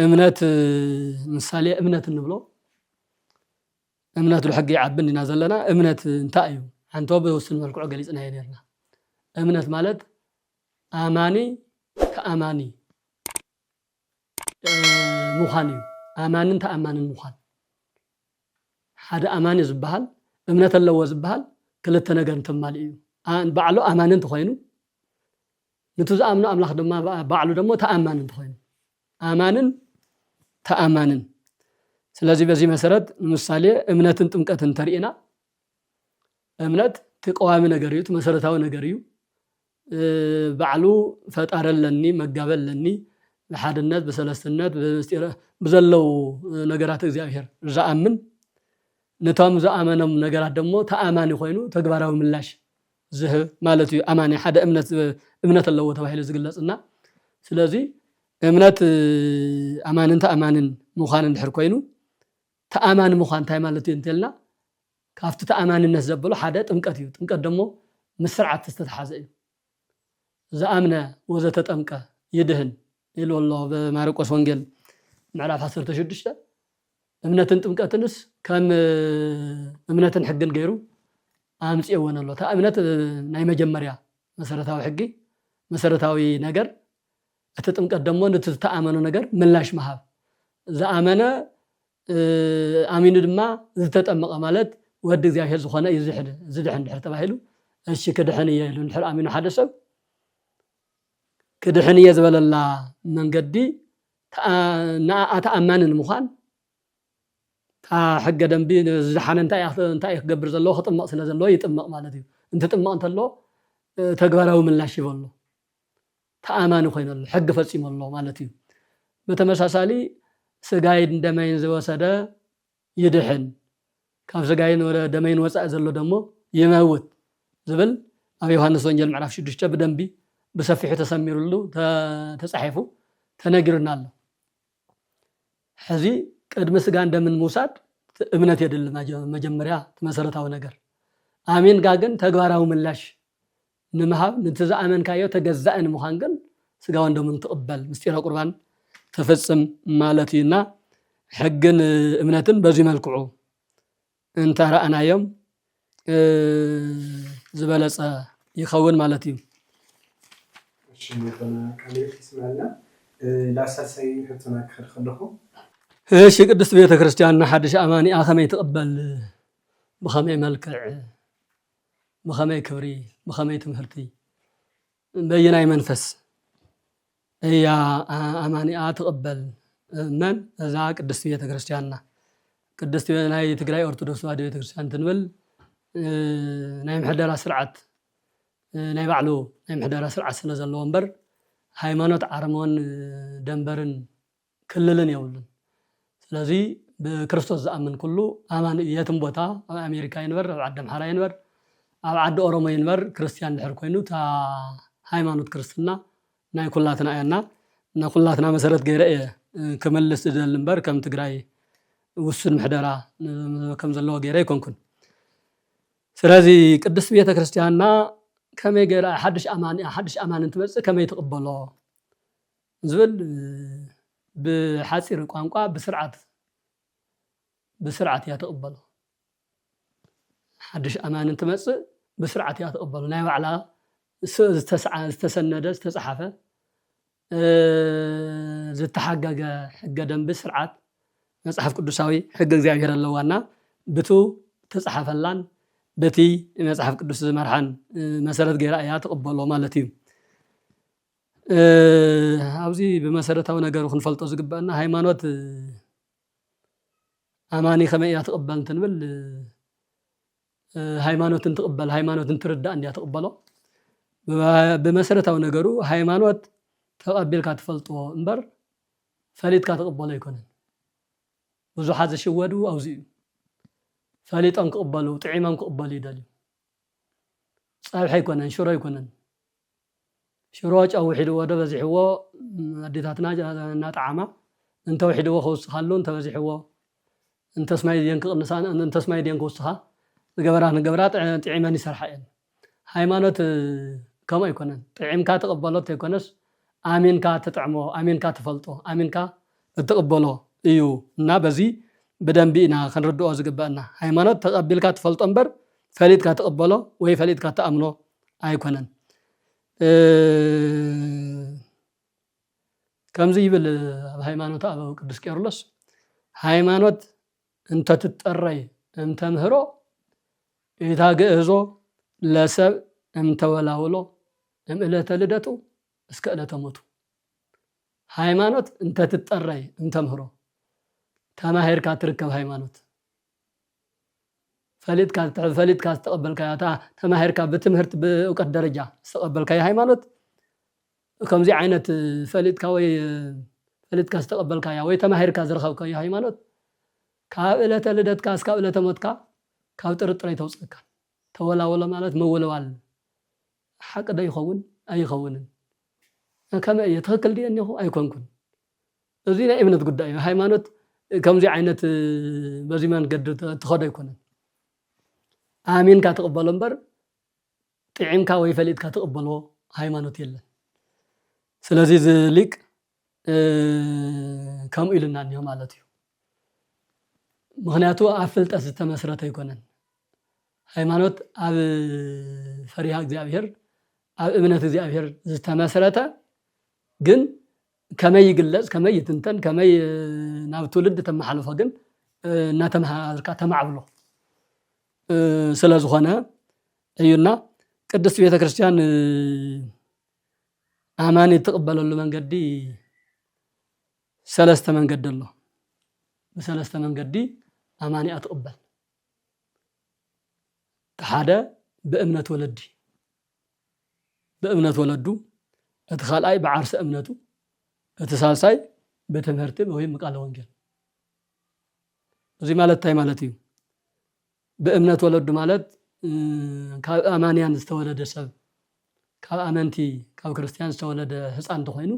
እምነት ምሳሌ እምነት እንብሎ እምነት ለሕጊ ይዓብን ኢና ዘለና እምነት እንታይ እዩ ሓንቶ ብውስን መልክዑ ገሊጽና ነርና እምነት ማለት ኣማኒ ተኣማኒ ምዃን እዩ ኣማንን ተኣማንን ምዃን ሓደ ኣማኒ ዝበሃል እምነት ኣለዎ ዝበሃል ክልተ ነገር እንተማሊ እዩ ባዕሉ ኣማኒ እንተኾይኑ ነቲ ዝኣምኖ ኣምላኽ ድማ ባዕሉ ደግሞ ተኣማኒ እንተኾይኑ ኣማንን ተኣማንን ስለዚ በዚህ መሰረት ምሳሌ እምነትን ጥምቀትን ተርኢና እምነት ተቃዋሚ ነገር እዩ መሰረታዊ ነገር እዩ ባዕሉ ፈጣረለኒ መጋበለኒ በሓድነት በሰለስትነት በዘለው ነገራት እግዚአብሔር ዝኣምን ነቶም ዝኣመኖም ነገራት ደግሞ ተኣማኒ ኮይኑ ተግባራዊ ምላሽ ዝህብ ማለት እዩ ኣማኒ ሓደ እምነት ኣለዎ ተባሂሉ ዝግለጽና ስለዚ እምነት ኣማንን ተኣማንን ምዃን እንድሕር ኮይኑ ተኣማኒ ምዃን እንታይ ማለት እዩ እንተልና ካብቲ ተኣማንነት ዘበሎ ሓደ ጥምቀት እዩ ጥምቀት ደግሞ ምስርዓት ዝተተሓዘ እዩ ዝኣምነ ወዘተጠምቀ ይድህን ኢሉ ኣሎ በማርቆስ ወንጌል ምዕራፍ 16 እምነትን ጥምቀትንስ ከም እምነትን ሕግን ገይሩ ኣምጽእዎን ኣሎ ታ እምነት ናይ መጀመርያ መሰረታዊ ሕጊ መሰረታዊ ነገር እቲ ጥምቀት ደግሞ ነቲ ዝተኣመነ ነገር ምላሽ መሃብ ዝኣመነ ኣሚኑ ድማ ዝተጠመቀ ማለት ወዲ እግዚአብሔር ዝኾነ ዝድሕን ድሕር ተባሂሉ እሺ ክድሕን እየ ኢሉ ድሕር ኣሚኑ ሓደ ሰብ ክድሕን እየ ዝበለላ መንገዲ ተኣማንን ምዃን ሕገ ደንቢ ዝሓነ እንታይ ክገብር ዘለዎ ክጥመቕ ስለ ዘለዎ ይጥመቕ ማለት እዩ እንትጥመቕ እንተሎ ተግባራዊ ምላሽ ይበሎ ተኣማኒ ኮይነሉ ሕጊ ፈጺመሎ ማለት እዩ በተመሳሳሊ ስጋይን ደመይን ዝወሰደ ይድሕን ካብ ስጋይን ወደ ደመይን ወፃእ ዘሎ ደግሞ ይመውት ዝብል ኣብ ዮሐንስ ወንጌል ምዕራፍ 6 ብደንቢ بسفيح تسمير له تصحيفه تنقرنا له حزي قد مسغان دمن موساد امنت يدل مجمريا تمسرتاو ነገር አሜን ጋገን ተግባራው ምላሽ ንምሃብ ንተዛአመን ካዮ ተገዛእን ምዃን ግን ስጋው እንደምን ተቀበል ምስጢረ ቁርባን ተፈጽም ማለትና ሕግን እምነትን በዚህ መልክዑ እንተራአናዮም ዝበለጸ ይኸውን ማለት እዩ ሽንተና ካሌት ስማልና ላሳሳይ ህተና ከርኸለኹ እሺ ቅድስት ቤተ ክርስቲያን ሓድሽ አማኒ አኸመይ ተቀበል بخمي ملكع بخمي كبري بخمي تمهرتي بيناي منفس هي أماني أتقبل من ذا قدست بيت كريستياننا قدست ناي تግራይ ኦርቶዶክስ ተዋህዶ ቤተ ክርስቲያን ትንብል ናይ ምሕደራ ስርዓት ናይ ባዕሉ ናይ ምሕደራ ስርዓት ስለ ዘለዎ እምበር ሃይማኖት ዓርሞን ደንበርን ክልልን የውልን ስለዚ بكريستوس زأمن كله أمان يتم بوتا أمريكا ينبر أو عدم حرا ينبر أو عد أوروما ينبر كريستيان الحركوينو تا هايمانوت كريستنا ناي كلاتنا أينا نا كلاتنا مسيرة غيرية كمل استدلال المبر كم تقراي وسن محدرة كم زلوا غيري كونكن سرازي قدس بيتا كريستياننا كم يغير حدش أمان انتمس كم يتقبلوا زبل بحاسير قانقا بسرعة يتقبله حدش أمان انتمس بسرعة يتقبله نايم على استسند استصحفه زتحقق حق دم بسرعة مصحف قدساوي حق እግዚአብሔር ኣለዋና بتو تصحف لان بتي مصحف قدس مرحان مسرت غير ايات تقبله ማለት እዩ ኣብዚ بمسرتاو ነገር ክንፈልጦ ዝግባና ሃይማኖት أماني خمية تقبل تنبل هايمانوت تقبل هايمانوت ترد أن يتقبله بمسرته ونجرو هايمانوت تقبل كاتفلتو انبر فليت كاتقبله يكون وزو حاجة شودو أو زي فليت أنك قبله طعيم أنك قبله يدالي صاحب حيكونن شرو يكونن شروج أو وحيد وده بزي هو أديتاتنا نطعمه أنت وحيد وخوص خلون أنت بزي هو انت اسمعي دينك قنسان انت اسمعي دينك وسخا غبرات طعيماني سرحين ሃይማኖት كما يكونن طعيم كاتقبلت يكونس آمين كاتطعمو آمين كاتفلطو آمين كاتقبلو እዩ እና በዚ بدنبينا خنردو أزقبنا هيمانوت تقبل كات فلتنبر فليت كات تقبله وهي فليت كات تأمنه أيكونن كم زي بالهيمانوت أبو قدس كيرلس هيمانوت أنت تتقري أنت مهرو إذا جئزو لسب أنت ولا ولو أم إلا تلدتو اسكألا تموتو هيمانوت أنت تتقري أنت مهرو تماهر كاتركب هيمانوت فليت كات تقبل كاتا تماهر كات بتمهرت بأوقات درجة تقبل كاي هيمانوت كم زي عينت فليت كاوي فليت كاس تقبل كايا وي تماهر كازرخو كاي هيمانوت كاب إلا تلدت كاس كاب إلا تموت كاب ترطري توصلك تولا ولا مالت مولوال حق دا يخون أي يخونن كما يتخكل دي أنه أيكونكن زين ابنت قداي هيمانوت كم زي عينت بزمان قد تخد يكونن آمين كاتقبل أمبر تعين كاوي فليت كاتقبله هيمانوت يلا سلازي ذلك كم إلنا أنه مالتي مغنياتو أفلت أستمسرت يكونن هيمانوت أب فريها እግዚአብሔር أب ابنة እግዚአብሔር استمسرت جن كما يجلس كما يتنتن كما نابتولد تمحلفه جن ناتمها تمعبله ስለዝኾነ እዩና ቅድስት ቤተክርስቲያን አማን የተቀበለሉ መንገዲ ሰለስተ መንገድ አለ በሰለስተ መንገዲ አማን ያተቀበል ተሓደ በእምነት ወለዱ እትኻልአይ በዓርሰ እምነቱ እትሳልሳይ በትምህርት ወይ ቃለ ወንጌል እዚ ማለት ታይ ማለት እዩ በእምነት ወለዱ ማለት ካብ አማንያን ዝተወለደ ሰብ ካብ አመንቲ ካብ ክርስቲያን ዝተወለደ ህፃን ተኮይኑ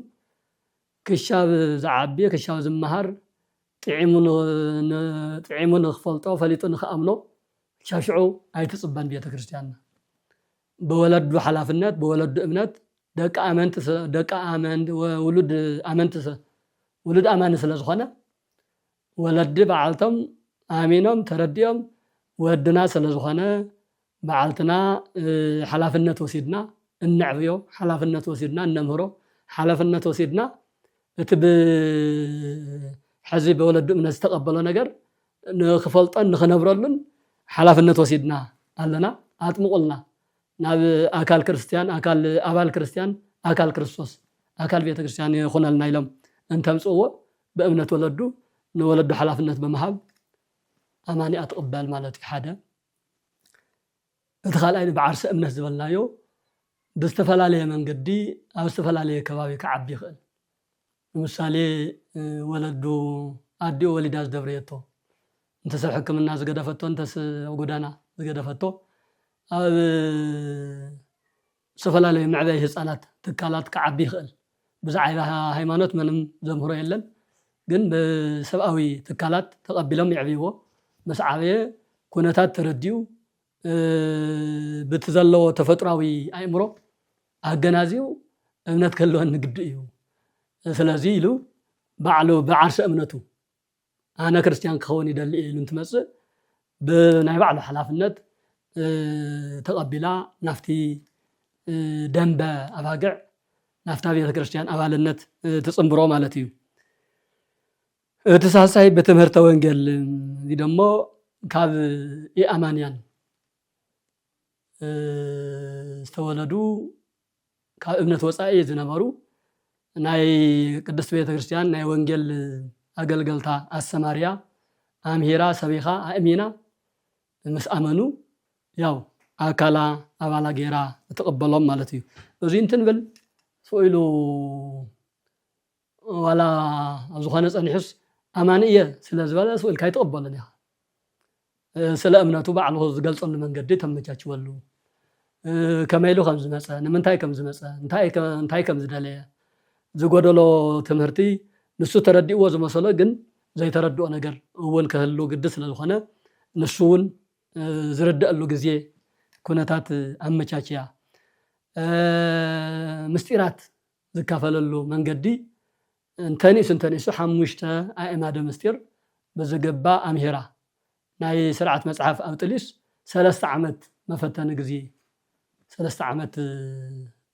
ክሻብ ዝዓቢ ክሻብ ዝመሃር ጥዒሙን ክፈልጦ ፈሊጡን ክኣምኖ ሻሽዑ ኣይትፅበን ቤተ ክርስቲያንና በወለዱ ሓላፍነት በወለዱ እምነት ደቂ አመንት ውሉድ አማን ስለዝኾነ ወለዲ በዓልቶም አሚኖም ተረዲኦም ወድና ስለዝኾነ በዓልትና ሓላፍነት ወሲድና እንዕብዮ ሓላፍነት ወሲድና እነምህሮ ሓላፍነት ወሲድና እቲ ሕዚ በወለዱ እምነት ዝተቀበሎ ነገር ንኽፈልጦን ንኽነብረሉን ሓላፍነት ወሲድና ኣለና ኣጥምቁልና ናብ ኣካል ክርስቲያን ኣባል ክርስቲያን ኣካል ክርስቶስ ኣካል ቤተ ክርስቲያን ይኹነልና ኢሎም እንተምፅዎ በእምነት ወለዱ ንወለዱ ሓላፍነት በመሃብ አማን ኣትቀበል ማለት ሓደ እቲ ካልኣይ በዓርሰ እምነት ዝበልናዮ ብዝተፈላለየ መንገዲ ኣብ ዝተፈላለየ ከባቢ ክዓቢ ይኽእል ለምሳሌ ወለዱ ኣዲኡ ወሊዳ ዝደብረየቶ እንተሰብ ሕክምና ዝገደፈቶ እንተሰብ ጎዳና ዝገደፈቶ ኣብ ዝተፈላለዩ መዕበይ ህፃናት ትካላት ክዓቢ ይኽእል ብዛዕባ ሃይማኖት ምንም ዘምህሮ የለን ግን ብሰብኣዊ ትካላት ተቐቢሎም ይዕብይዎ مس عبيه كونتات ترديو بتزلو تفطراوي ايمرو اغنازيو امنت كلو نغديو سلازي يلو بعلو بعرس امنتو انا كريستيان كون يدلي انتمص بناي بعلو حلافنت تقبلا نفتي دنبا اباغع نفتا بيت كريستيان ابالنت تصمبرو مالتيو تساساي بتمهرت ወንጌል እዚ ደሞ ካብ የአማንያን ዝተወለዱ ካብ እምነት ወፃኢ ዝነበሩ ናይ ቅድስት ቤተ ክርስቲያን ናይ ወንጌል አገልገልታ አሰማርያ አምሄራ ሰቢኻ አእሚና ምስ አመኑ ያው አካላ አባላ ጌራ ተቀበሎም ማለት እዩ እዚ እንትንብል ሶይሉ ወላ ዝኾነ ጸኒሕስ አማንየ ስለዝበለ ሶይል ካይተቀበለን ያ ስለ እምነቱ ባዕሉ ዝገልጸሉ መንገዲ ተመቻችወሉ ከመይሉ ከም ዝመፀ ንምንታይ ከም ዝመፀ እንታይ ከም ዝደለየ ዝጎደሎ ትምህርቲ ንሱ ተረዲእዎ ዝመሰሎ ግን ዘይተረድኦ ነገር እውን ከህሉ ግድ ስለዝኾነ ንሱውን ዝረዳእሉ ግዜ ኩነታት አመቻችያ ምስጢራት ዝካፈለሉ መንገዲ እንተኒሱ ሓሙሽተ አእማደ ምስጢር بزجبا أمهرة ناي سرعة مصحف أبطليس 3 عامات مفتن غزي 3 عامات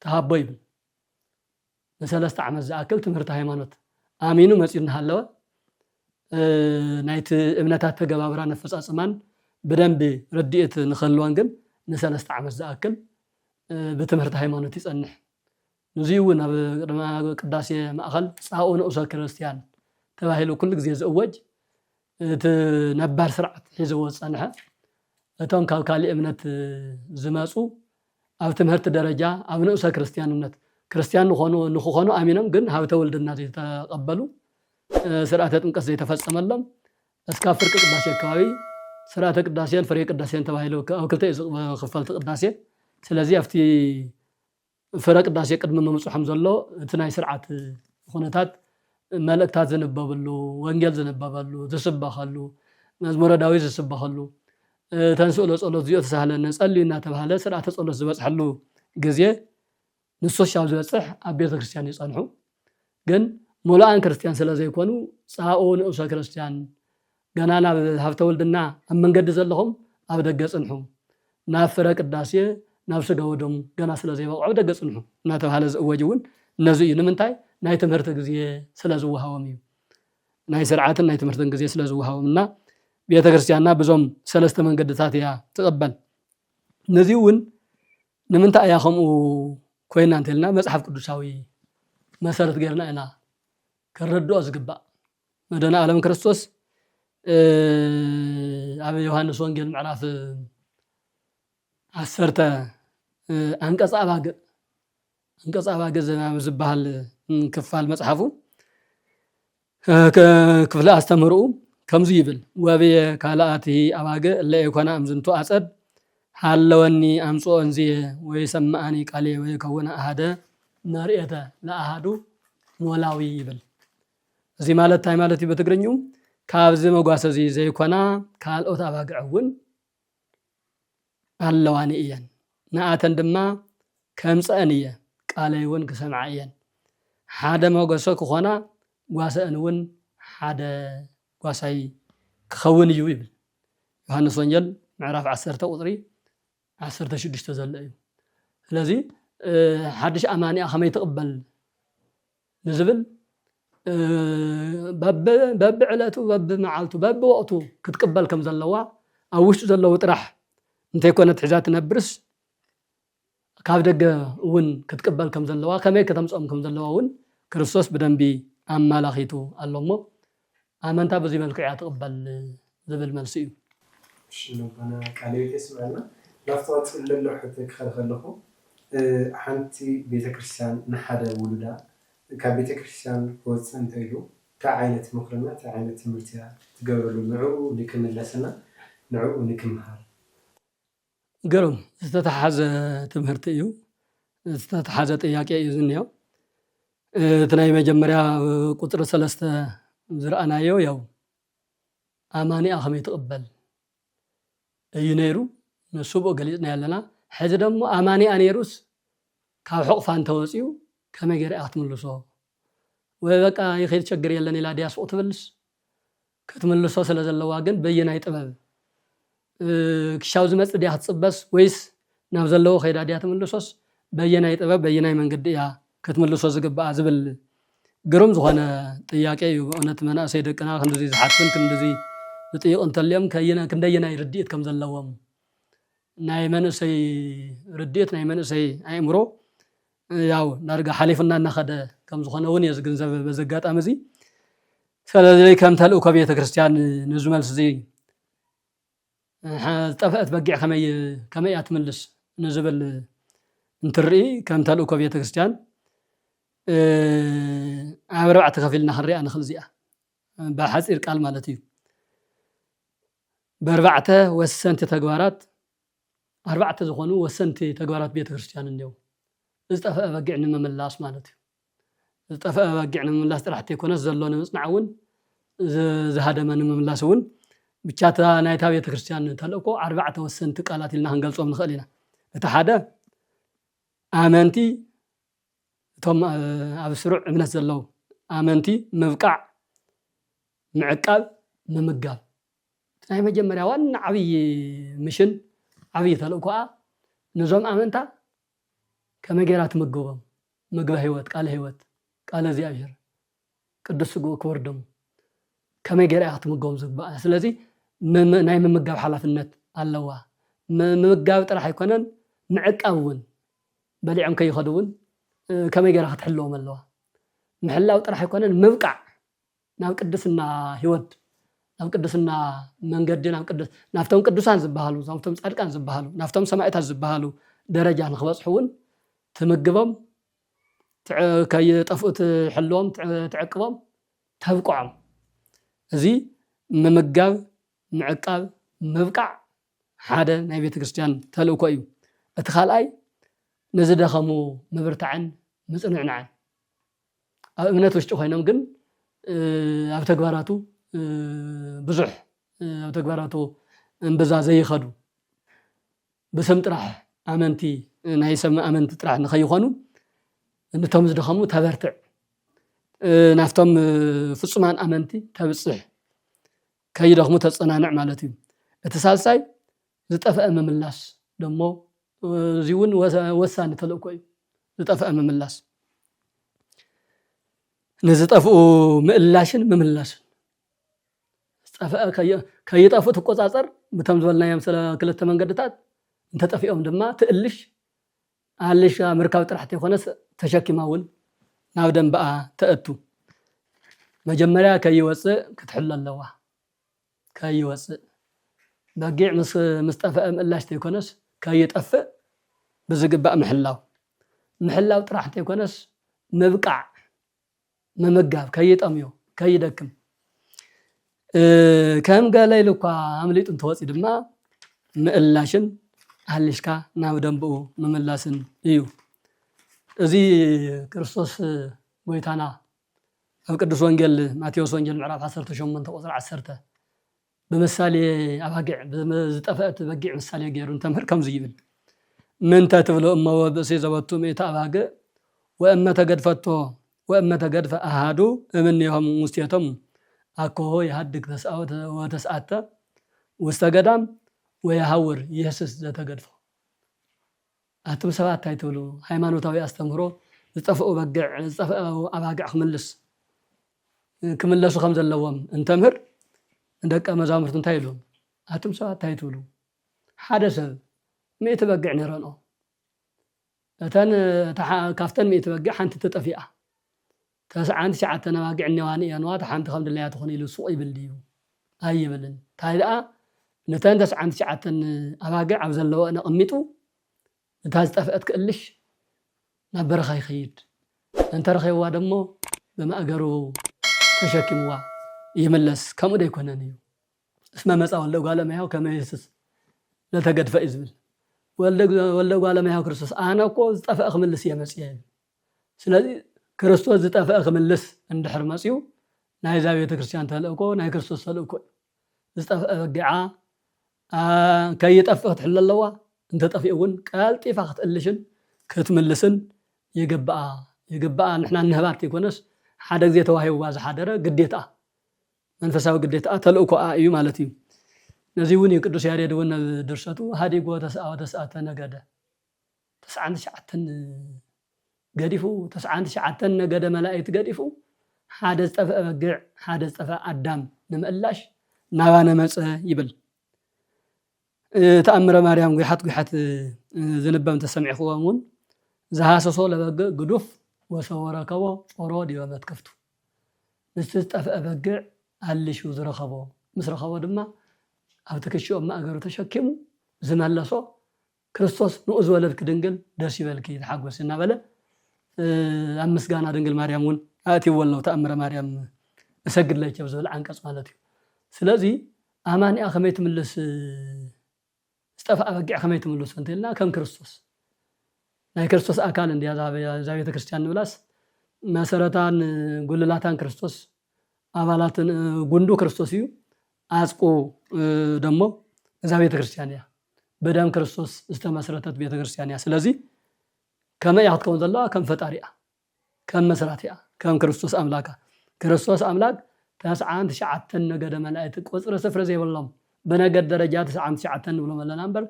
تهابو يبل ن3 عامات زاكل تمهرت ሃይማኖት አሚኑ መጽይና ሃለወ ናይት እምነታት ተገባብራ ነፈጻጽማን በደንብ ረድኤት ንኸልዋን ግን ን3 ዓመት ዝኣክል በትምህርት ሃይማኖት ይጸንሕ ንዚው ናብ ቅዳሴ ማእኸል ጻኡ ንኡሰ ክርስቲያን ተባሂሉ ኩሉ ግዜ ዝእወጅ እቲ ነባር ስርዓት ሒዝዎ ጸንሐ እቶም ካብ ካሊ እምነት ዝመጹ ኣብ ትምህርት ደረጃ ኣብ ንኡሰ ክርስቲያንነት ክርስቲያን ንኾኑ ኣሚኖም ግን ሃብተ ወልድና ተቀበሉ ስርዓተ ጥምቀት ዘይተፈጸመሎም እስካብ ፍርቂ ቅዳሴ አካባቢ ስርዓተ ቅዳሴን ፍሬ ቅዳሴን ተባሂሉ ኣብ ክልተ ክፈልቲ ቅዳሴ ስለዚ ኣብቲ ፍሬ ቅዳሴ ቅድመ መምጽሖም ዘሎ እቲ ናይ ስርዓት ኩነታት መልእክታት ዝነበብሉ ወንጌል ዝነበበሉ ዝስበኸሉ መዝሙረ ዳዊት ዝስበኸሉ ተንስእሎ ጸሎት ዝዮ ተሳህለነ ጸልዩና ተባሃለ ስርዓተ ጸሎት ዝበጽሐሉ ግዜ ንሶሻል ዝበጽሕ ኣብ ቤተ ክርስቲያን ይጸንሑ ግን ሙሉኣን ክርስቲያን ስለ ዘይኮኑ ጻኡ ንኡሰ ክርስቲያን ገና ናብ ሃብተ ወልድና ኣብ መንገዲ ዘለኹም ኣብ ደገ ጽንሑ ናብ ፍረ ቅዳሴ ናብ ስጋው ደም ገና ስለ ዘይበቅዑ ደገ ጽንሑ እናተባሃለ ዝእወጅውን ነዚ እዩ ንምንታይ ናይ ትምህርት ግዜ ስለ ዝወሃቦም እዩ ናይ ስርዓትን ናይ ትምህርትን ግዜ ስለ ዝወሃቦምና ቤተ ክርስቲያንና በዞም 3 መንገድታት እያ ትቀበል ነዚውን ንምንታይ እያ ከምኡ ኮይና እንተልና መጽሐፍ ቅዱሳዊ መሰረት ገርና ኢና ከረድኦ ዝግባእ መድኃኔ ዓለም ክርስቶስ ኣብ ዮሐንስ ወንጌል ምዕራፍ 10 አንቀጽ አባገ ዝባሃል ክፋል መጽሐፉ ክፍለ አስተምሩ ከምዚ ይብል ወበየ ካልአቲ አባገ ለይኮና እምዝንቱ አጸድ ሃለወኒ አምጾ እንዚ ወይ ሰማአኒ ቃሌ ወይ ከወና አሃደ መርኤተ ለአሃዱ ሞላዊ ይብል እዚ ማለት ታይ ማለት በትግርኙ ካብዚ መጓሰዚ ዘይኮና ካልኦት አባግዕውን ኣለዋኒ እየን ንኣተን ድማ ከምፀአን እየ ቃለይውን ክሰምዓ እየን ሓደ መጓሰ ክኾና ጓሰአንውን ሓደ ጓሳይ ክኸውን እዩ ይብል ዮሐንስ ወንጌል ምዕራፍ 10 ቁጥሪ 16 ዘሎ እዩ ስለዚ ሓድሽ ኣማንያ ከመይ ትቕበል ንዝብል በብ ዕለቱ በብ መዓልቱ በብ ወቅቱ ክትቅበል ከም ዘለዋ ኣብ ውሽጡ ዘለው ጥራሕ እንተይኮነት ሒዛ ትነብርስ ካብ ደገ እውን ክትቅበል ከም ዘለዋ ከመይ ከተምጾም ከም ዘለዋ እውን ክርስቶስ በደንቢ ኣማላኺቱ ኣሎሞ ኣመንታ በዚ መልክዕ ትቅበል ዝብል መልሲ እዩ ሽኖባና ቃልዮት ስማዕና ላፍቶት ለለሕት ክኸለኹ ሓንቲ ቤተክርስቲያን ንሓደ ውሉዳ ካብ ቤተክርስቲያን ወፅን ተይሉ እንታይ ዓይነት ምክርና እንታይ ዓይነት ትምህርቲ ትገብረሉ ንዕኡ ንክምለስና ንዕኡ ንክምሃር ገሩም ዝተተሓዘ ትምህርቲ እዩ ዝተተሓዘ ጥያቄ እዩ ዝንሄ እቲ ናይ መጀመርያ ቁጥሪ 3 ዝረአናዮ ያው ኣማንያ ከመይ ትቕበል እዩ ነይሩ ንሱብኦ ገሊጽና ያለና ሕዚ ደሞ ኣማንያ ነይሩስ ካብ ሕቕፋ እንተወፂኡ ከመይ ገይራ ክትምልሶ ወይ በቃ ይኸይድ ችግር የለን ኢላ ዲያስ ትብልስ ክትምልሶ ስለ ዘለዋ ግን በየናይ ጥበብ ክሻው ዝመጽእ ዲያ ክትጽበስ ወይስ ናብ ዘለዎ ኸይዳ ዲያ ትምልሶስ በየናይ ጥበብ በየናይ መንገዲ ያ ክትምልሶ ዝግባእ ዝብል ግሩም ዝኾነ ጥያቄ እዩ እውነት መናእሰይ ደቅና ክንደዚ ዝሓትን ክንደዚ ዝጥይቕ እንተልዮም ክንደየናይ ርድኢት ከም ዘለዎም ናይ መንእሰይ ርድኢት ናይ መንእሰይ ኣእምሮ ያው ዳርጋ ሓሊፍና እናኸደ ከም ዝኾነ እውን የዝግንዘብ በዘጋጣሚ እዚ ስለዚ ከም ተልእኮ ቤተ ክርስቲያን ንዝመልስ እዚ ጠፍአት በጊዕ ከመይ ኣትምልስ ንዝብል እንትርኢ ከም ተልእኮ ቤተ ክርስቲያን ኣብ 4 ከፊልና ክንሪኣ ንኽእል እዚኣ ብሓፂር ቃል ማለት እዩ ብ4 ወሰንቲ ተግባራት 4 ዝኾኑ ወሰንቲ ተግባራት ቤተ ክርስቲያን እንየው ዝጠፍአ በጊዕ ንምምላስ ማለት እዩ ዝጠፍአ በጊዕ ንምምላስ ጥራሕቲ ይኮነስ ዘሎ ንምጽናዕ እውን ዝሃደመ ንምምላስ እውን ብቻታ ናይታ ቤተ ክርስቲያን ተልእኮ 4 ወሰንቲ ቃላት ኢልና ክንገልጾም ንኽእል ኢና እቲ ሓደ ኣመንቲ ቶም ኣብ ስሩዕ እምነት ዘለው ኣመንቲ ምብቃዕ ምዕቃብ ምምጋብ ናይ መጀመርያ ዋና ዓብይ ሚሽን ዓብይ ተልእኮ ንዞም ኣመንታ ከመይ ጌራ ትምገቦም ምግቢ ህይወት ቃል ህይወት ቃል እግዚአብሔር ቅዱስ ስግኡ ክቡር ደሙ ከመይ ጌራ ክትምገቦም ዝግባእ ስለዚ ናይ ምምጋብ ሓላፍነት ኣለዋ ምምጋብ ጥራሕ ኣይኮነን ምዕቃብ እውን በሊዖም ከይኸዱ እውን ከመይ ጌራ ክትሕልዎም ኣለዋ ምሕላው ጥራሕ ኣይኮነን ምብቃዕ ናብ ቅድስና ህይወት ናብ ቅድስና መንገዲ ናብ ቅዱስ ናፍቶም ቅዱሳን ዝበሃሉ ናፍቶም ጻድቃን ዝበሃሉ ናፍቶም ሰማዕታት ዝበሃሉ ደረጃ ንኽበጽሑ እውን ትምግቦም ከይጠፍኡ ትሕልዎም ትዕቅቦም ተብቅዖም እዚ ምምጋብ ምዕቃብ ምብቃዕ ሓደ ናይ ቤተ ክርስቲያን ተልእኮ እዩ እቲ ካልኣይ ንዝደኸሙ ምብርታዕን ምጽንዕናዕን ኣብ እምነት ውሽጢ ኮይኖም ግን ኣብ ተግባራቱ ብዙሕ ኣብ ተግባራቱ እንብዛ ዘይኸዱ ብስም ጥራሕ ኣመንቲ ናይ ሰብ ኣመንቲ ጥራሕ ንኸይኾኑ ነቶም ዝደኸሙ ተበርትዕ ናፍቶም ፍጹማን ኣመንቲ ተብጽሕ ከይደኽሙ ተጸናንዕ ማለት እዩ እቲ ሳልሳይ ዝጠፍአ ምምላስ ደሞ እዚ እውን ወሳኒ ተልእኮ እዩ ዝጠፍአ ምምላስ ንዝጠፍኡ ምእላሽን ምምላስን ዝጠፍአ ከይጠፍኡ ትቆጻጸር በቶም ዝበልናዮም ክልተ መንገድታት እንተጠፊኦም ድማ ትእልሽ ኣልሽ ምርካብ ጥራሕ ዘይኮነስ ተሸኪማ እውን ናብ ደንበኣ ተእቱ መጀመርያ ከይወፅእ ክትሕሉ ኣለዋ ከይወፅእ በጊዕ ምስ ጠፍአ ምእላሽ ዘይኮነስ ከይጠፍእ ብዝግባእ ምሕላው ጥራሕ ዘይኮነስ ምብቃዕ ምምጋብ ከይጠምዮ ከይደክም ከም ገለ ኢሉ እኳ ኣምሊጡ እንትወፅእ ድማ ምእላሽን ሃሊሽካ ናብ ደንብኡ ምምላስን እዩ እዚ ክርስቶስ ጎይታና ኣብ ቅዱስ ወንጌል ማቴዎስ ወንጌል ምዕራፍ 18 ቁጥሪ 10 ብምሳሌ ኣባጊዕ ዝጠፍአት በጊዕ ምሳሌ ገይሩ እንተምህር ከምዚ ይብል ምንተ ትብሎ እሞ ብእሲ ዘበቱ ምእታ ኣባጊዕ ወእመ ተገድፈ ኣሃዱ እምኔሆም ውስቴቶም ኣኮሆ ይሃድግ ወተስኣተ ውስተ ገዳም ወይሃውር ኢየሱስ ዘተገድፎ ኣቱም ሰባት እንታይ ትብሉ ሃይማኖታዊ ኣስተምህሮ ዝጠፍኡ ኣባጊዕ ክምለሱ ከም ዘለዎም እንተምህር እንደቀ መዛሙርቱ እንታይ ኢሎም ኣቱም ሰባት እንታይ ትብሉ ሓደ ሰብ 100 በጊዕ ነይረንኦ እተን ካፍተን 100 በጊዕ ሓንቲ ተጠፊኣ 99 ኣባጊዕ እኒዋኒ እየንዋ ሓንቲ ከም ድለያ ትኾን ኢሉ ሱቕ ይብል ድዩ ኣይብልን እንታይ ደኣ ነተን 99 ኣባጊዕ ኣብ ዘለዎ ነቐሚጡ እታ ዝጠፍአት ክእልሽ ናብ በረኻ ይኸይድ እንተረኸይዋ ደሞ ብማእገሩ ተሸኪምዋ ይምለስ ከምኡ ደይኮነን እዩ እስመ መፃ ወልደ እጓለ እመሕያው ከመ ኢየሱስ ዘተገድፈ እዩ ዝብል ወልደ እጓለ እመሕያው ክርስቶስ ኣነ እኮ ዝጠፍአ ክምልስ እየ መፅየ እዩ ስለዚ ክርስቶስ ዝጠፍአ ክምልስ እንድሕር መፅዩ ናይዛ ቤተ ክርስቲያን ተልእኮ ናይ ክርስቶስ ተልእኮ ዝጠፍአ በጊዓ ከይጠፍእ ክትሕሉ ኣለዋ እንተጠፊኡ እውን ቀልጢፋ ክትእልሽን ክትምልስን ይግባኣ ንሕና ንህባት ይኮነስ ሓደ ግዜ ተዋሂብዋ ዝሓደረ ግዴታ መንፈሳዊ ግዴታ ተልእኮኣ እዩ ማለት እዩ ነዚ እውን ቅዱስ ያሬድ እውን ድርሰቱ ሃዲጎ ተስኣተ ነገደ 99 ገዲፉ 99 ነገደ መላእክት ገዲፉ ሓደ ዝጠፍአ በጊዕ ሓደ ዝጠፍአ ኣዳም ንምእላሽ ናባነ መፀ ይብል ተኣምረ ማርያም ጉሓት ዝንበብ ተሰሚዕኽዎም እውን ዝሃሰሶ ለበጊዕ ግዱፍ ወሰወረከቦ ጾሮ ዲበ መትከፍቱ ምስቲ ዝጠፍአ በጊዕ ኣልሹ ዝረኸቦ ምስ ረኸቦ ድማ ኣብ ትክሽኦ ማእገሩ ተሸኪሙ ዝመለሶ ክርስቶስ ንኡ ዝወለድክ ድንግል ደስ ይበልኪ ተሓጎስ እናበለ ኣብ ምስጋና ድንግል ማርያም እውን ኣእትይዎ ኣለዉ ተኣምረ ማርያም እሰግድ ለይቸ ብዝብል ዓንቀጽ ማለት እዩ ስለዚ ኣማኒኣ ከመይ ትምልስ ዝጠፍአ በጊዕ ከመይ ትምልስ እንተልና ከም ክርስቶስ ናይ ክርስቶስ ኣካል እንድያ ዛ ቤተ ክርስቲያን ንብላስ መሰረታን ጉልላታን ክርስቶስ ኣባላትን ጉንዱ ክርስቶስ እዩ ኣጽቁ ደሞ እዛ ቤተ ክርስቲያን እያ በደም ክርስቶስ ዝተመስረተት ቤተ ክርስቲያን እያ ስለዚ ከመይ እያ ክትከውን ዘለዋ ከም ፈጣሪኣ ከም መስራቲኣ ከም ክርስቶስ ኣምላካ ክርስቶስ ኣምላክ تسعة تشعة نجد ملائكة قصر سفر زي والله بنجد درجات تسعة تشعة ولا ملا نمبر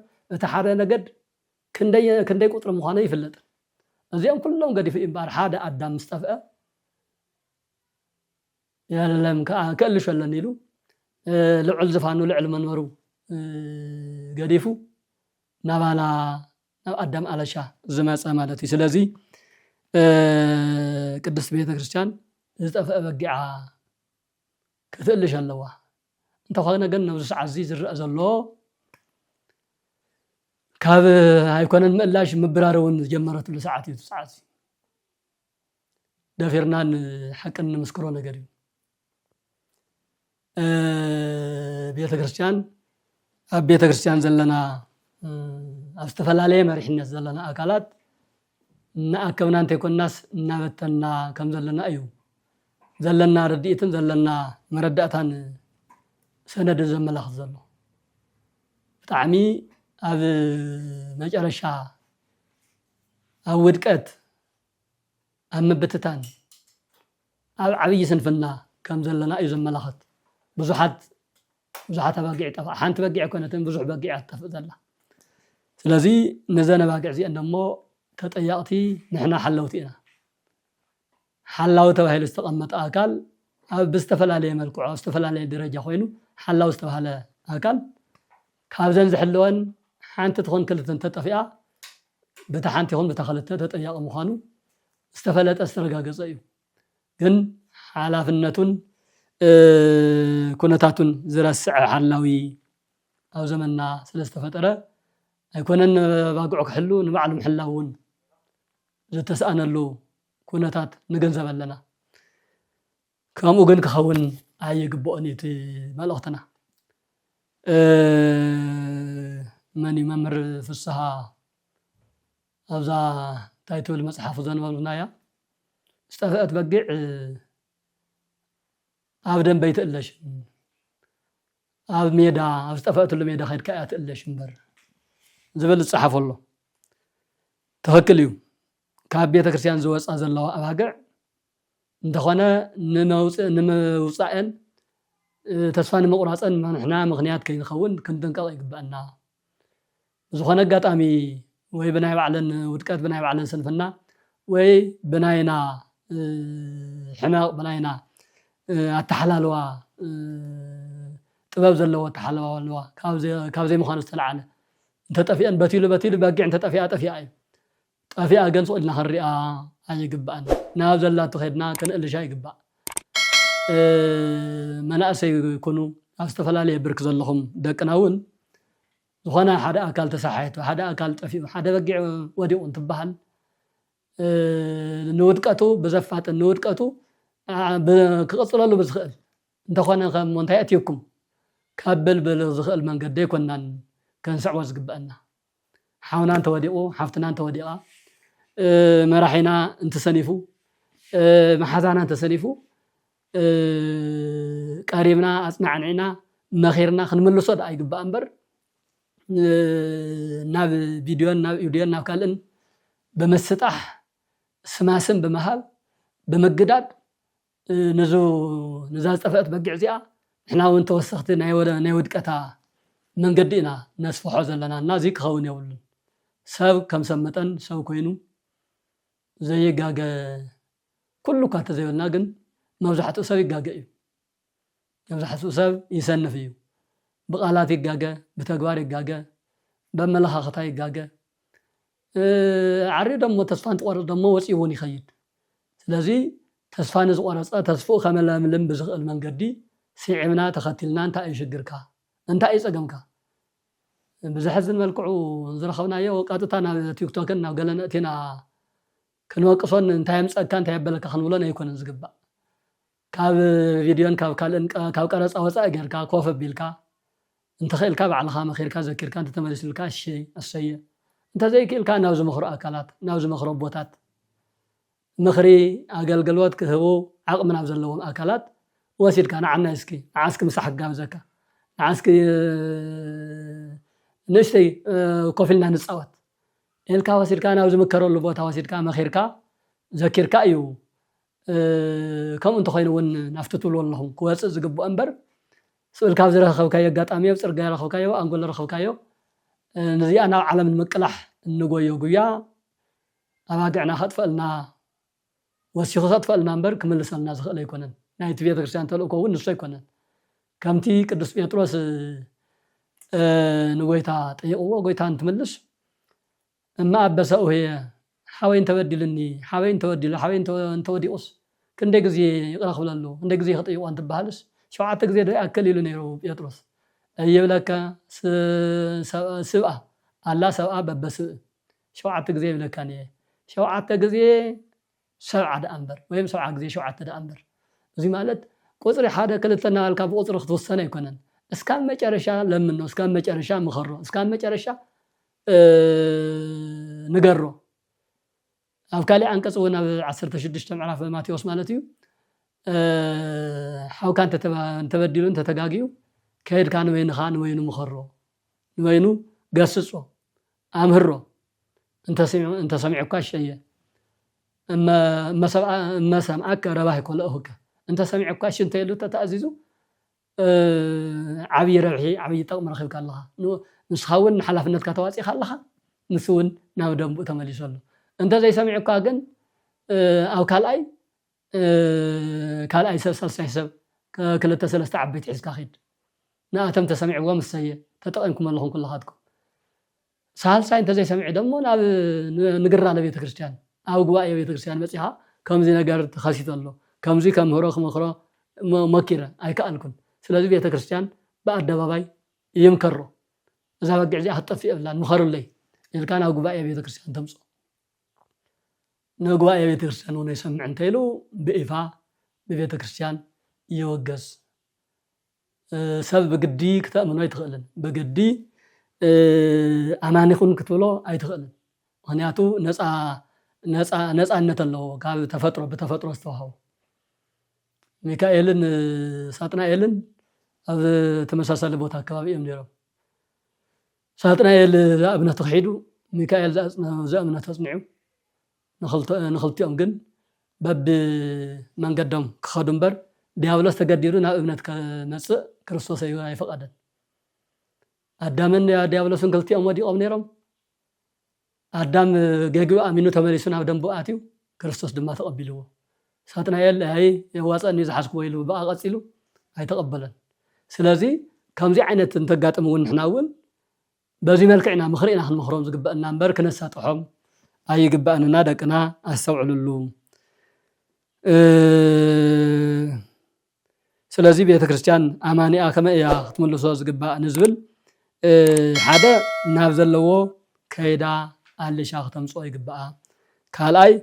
تحرى نجد كندي قطر مخانة يفلت زيهم كلهم قد في إمبار حدا أدم مستفى يا لم كلش ولا نيلو لعل زفانو لعل منورو قديفو نبانا أدم على شاه زما سمالتي سلازي قدس بيت كريستيان زتفى بقعة كتلش اللوا انت خلينا قلنا وزس عزيز الرأس الله كاب هيكون المقلاش مبرارون جمرت لساعتي وساعتي دافرنا حق نمسكرو نغري بيت كريستيان زلنا استفلالي مرحنا زلنا اكلات ناكمنا انت يكون الناس نبتنا كم زلنا ايو زلنا رديتن زلنا مرداتان سند زملاخ زلو بطعمي اب مجرشا اب ودقت ام بتتان اب عبي سنفنا كم زلنا اي زملاخت بزحات باقي طفا حنت باقي كونتن بزح باقي تفضل ስለዚህ ነዘነ ባቅዕ እዚአን ደሞ ተጠያቅቲ ንሕና ሓለውቲ ኢና ሓላው ተባሂሉ ዝተቐመጠ አካል ኣብ ብዝተፈላለየ መልክዑ ዝተፈላለየ ደረጃ ኮይኑ ሓላው ዝተባሃለ አካል ካብዘን ዝሕልወን ሓንቲ ትኾን ክልተን ተጠፊኣ በታ ሓንቲ ይኹን በታ ክልተ ተጠያቂ ምዃኑ ዝተፈለጠ ዝተረጋገፀ እዩ ግን ሓላፍነቱን ኩነታቱን ዝረስዕ ሓላዊ ኣብ ዘመንና ስለዝተፈጠረ ኣይኮነን ባግዑ ክሕሉ ንባዕሉ ምሕላውን ዝተሰኣነሉ ኩነታት ንገንዘብ ኣለና ከምኡ ግን ክኸውን ኣይግብኦን እቲ መልእኽትና መን መምህር ፍስሓ ኣብዛ ታይትብል መፅሓፉ ዘንበብናያ ዝተፈአት በጊዕ ኣብ ደንበይ ትእለሽ ኣብ ሜዳ ኣብ ዝተፈአትሉ ሜዳ ከይድካ እያ ትእለሽ እምበር ዝብል ዝፅሓፍ ኣሎ ትኽክል እዩ ካብ ቤተ ክርስቲያን ዝወፃ ዘለዋ ኣባግዕ እንተኾነ ንምውፃእን ተስፋ ንምቁራፅን ንሕና ምክንያት ከይንኸውን ክንጥንቀቕ ይግባአና ዝኾነ ኣጋጣሚ ወይ ብናይ ባዕለን ውድቀት ብናይ ባዕለን ስንፍና ወይ ብናይና ሕማቕ ብናይና ኣተሓላልዋ ጥበብ ዘለዎ ኣተሓላልዋ ካብዘይ ምዃኑ ዝተለዓለ እንተጠፊአን በቲሉ በጊዕ እንተጠፊኣ ጠፊኣ እዩ ጠፊኣ ገን ስኢልና ክንሪኣ ኣይግባአን ናብ ዘላቱ ከይድና ክንእልሻ ይግባእ መናእሰይ ይኩኑ ኣብ ዝተፈላለየ ብርክ ዘለኹም ደቅና እውን ዝኾነ ሓደ ኣካል ተሳሓየቱ ሓደ ኣካል ጠፊኡ ሓደ በጊዕ ወዲቑ እንትበሃል ንውድቀቱ ብዘፋጥን ንውድቀቱ ክቕፅለሉ ብዝኽእል እንተኾነ ከም እንታይ ኣትይኩም ካብ በልበል ዝኽእል መንገዲ ኣይኮናን ከንስዕቦ ዝግባአና ሓውና እንተወዲቑ ሓፍትና እንተወዲቓ መራሒና እንትሰኒፉ መሓዛና እንተሰኒፉ ቀሪብና ኣፅናዕኒዕና መኺርና ክንምልሶ ዳ ይግባእ እምበር ናብ ቪድዮን ናብ ኦድዮን ናብ ካልእን በመስጣሕ ስማስም በመሃብ በመግዳድ ንዛ ዝጠፍአት በጊዕ እዚኣ ንሕና እውን ተወሰኽቲ ናይ ውድቀታ መንገዲ ኢና ነስፍሖ ዘለና እና እዚ ክኸውን የብሉን ሰብ ከም ሰብ መጠን ሰብ ኮይኑ ዘይጋገ ኩሉ እኳ እንተዘይበልና ግን መብዛሕትኡ ሰብ ይጋገ እዩ መብዛሕትኡ ሰብ ይሰንፍ እዩ ብቃላት ይጋገ ብተግባር ይጋገ በመለኻኽታ ይጋገ ዓርዩ ደሞ ተስፋ እንትቆርፅ ደሞ ወፂኡ እውን ይኸይድ ስለዚ ተስፋ ንዝቆረፀ ተስፍኡ ከመለምልም ብዝኽእል መንገዲ ስዒብና ተኸቲልና እንታይ እዩ ሽግርካ እንታይ እዩ ፀገምካ ብዝሕዝን መልክዑ ዝረኸብናዮ ቀጥታ ናብ ቲክቶክን ናብ ገለ ነእቲና ክንወቅሶን እንታይ ምፀካ እንታይ ያበለካ ክንብሎን ኣይኮነን ዝግባእ ካብ ቪድዮን ካብ ካልእን ካብ ቀረፃ ወፃኢ ጌርካ ኮፍ ኣቢልካ እንተኽእልካ ባዕልኻ መኺርካ ዘኪርካ እንተተመሊስልካ እሰየ እንተዘይክእልካ ናብ ዝመኽሮ ኣካላት ናብ ዝመኽሮ ቦታት ምኽሪ ኣገልግሎት ክህቡ ዓቕሚ ናብ ዘለዎም ኣካላት ወሲድካ ንዓና እስኪ ንዓስኪ ምሳሕ ክጋብዘካ ንዓስኪ ንእሽተይ ኮፍ ኢልና ንፃወት ኢልካ ወሲድካ ናብ ዝምከረሉ ቦታ ወሲድካ መኺርካ ዘኪርካ እዩ كم أنت خاينون نفتت والله كويس زقب أمبر سؤال كاب زرا خوكايو قطامي وصرقا خوكايو أنقول رخوكايو نزي أنا على من مقلح نقويو قويا أما قعنا خطفلنا وسيخ خطفلنا أمبر كمل سالنا زخل يكونن نهاية بيت كريستيان تلقوا ونص يكونن كمتي قدس بيطرس نقويتا طيقوا قويتا نتملس أما أبسأو هي حاوين تبدلني حاوين تودي حاوين توديقص كندق زي يقرأ خلالو كندق زي خطيق وانت بحالس شوعتك زي أكل يلو بيطرس يبلك سبعة الله سبعة ببس شوعتك زي بلكاني شوعتك زي سبعة أمبر ويم سبعة زي شوعة أمبر زي مالت قصري حدا كلتنا الكاب قصر خطوة السنة يكونن اسكان مجرشا لمنه اسكان مجرشا مخرو اسكان مجرشا نقرو أفكالي عنكس ونا 16 معرف ماتيوس مالتيو حاو كان تبدلون تتقاقيو كيد كان وين خان وين مخرو وينو قصصو أمهرو انت سمعك الشيء ما سمعك رباح كل أهوك انت سمعك الشيء انت يلو تتأزيزو عبي ربحي عبي طقم رخيبك الله نسخاون حلافنتك تواسي خالها نسون ناو دنبو تمليسولو انت زي سمعك اغن او كالاي سلسل كلتا سلسة عبيت عزكا خيد ناتم تسمع ومسيه تتقنكم اللهم كل هاتكم سالسا انت زي سمع دمو نقرا لبيت كريستيان او قواي بيت كريستيان مصيحه كمزي نغير تخاسيتلو كمزي كمهرو مخرو مكيره اي كالكم ስለዚህ ቤተ ክርስቲያን በአደባባይ ይምከሩ እዛ በግዕ አጥፍ ይብላን ምኸሩ ለይ ይልካና ጉባኤ ቤተ ክርስቲያን ተምጾ ንጉባኤ ቤተ ክርስቲያን ሆነ ይሰምዕ እንተይሉ በኢፋ በቤተ ክርስቲያን ይወገዝ ሰብ በግዲ ከተምኖ አይተኸለን በግዲ አማኒኹን ክትብሎ አይተኸለን ምክንያቱ ነፃነት አለው ካብ ተፈጥሮ በተፈጥሮ ዝተዋሃው ሚካኤልን ሳጥናኤልን ኣብ ተመሳሳለ ቦታ አካባቢ እዮም ነይሮም ሳጥናኤል እምነት ተኺዱ ሚካኤል እምነት ተጽኒዑ ንኽልቲኦም ግን በብ መንገዶም ክኸዱ እምበር ዲያብሎስ ተገዲዱ ናብ እምነት ከመጽእ ክርስቶስ ኣይፈቐደን ኣዳምን ዲያብሎስን ክልቲኦም ወዲቖም ነይሮም ኣዳም ገጊኡ ኣሚኑ ተመሊሱ ናብ ደንቡ ኣትዩ ክርስቶስ ድማ ተቐቢልዎ ሳጥናኤል አይ የዋጸኒ ዝሓስኩ ወይሉ በአቀጽሉ አይተቀበለን ስለዚህ ከምዚ አይነት እንተጋጥሙን ንሕናውን በዚህ መልክዕና ምኽሪና ክንመኽሮም ዝግበአና እምበር ክነሳጥሖም ኣይግበአንና ደቅና አስተውዕሉሉ ስለዚህ ቤተ ክርስቲያን አማኒኣ ከመያ ክትምልሶ ዝግባእ ንዝብል ሓደ ናብ ዘለዎ ከይዳ አልሻ ከተምጾ ይግባአ ካልኣይ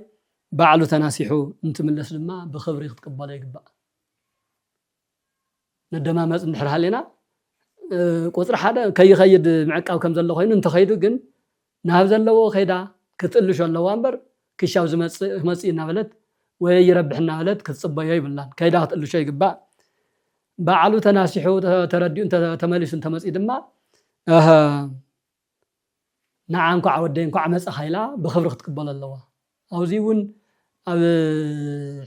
بعلو تناسيحو انت ملس لما بخبري تقبله يقبا ندما مز نحر حالنا قطر حدا كي خيد معقاو كم زلو خينو انت خيدو ግን ናብ ዘለዎ خيدا كتلش الله وانبر كشاو زمصينا بلت ወይ ይረብሕና በለት ክትጽበዮ ይብላን ከይዳ ክትልሾ ይግባ بعلو تناسيحو ترديو انت تملس انت مصي ድማ نعانكو عودينكو عمص خيلا بخبري تقبل الله أوزيون أب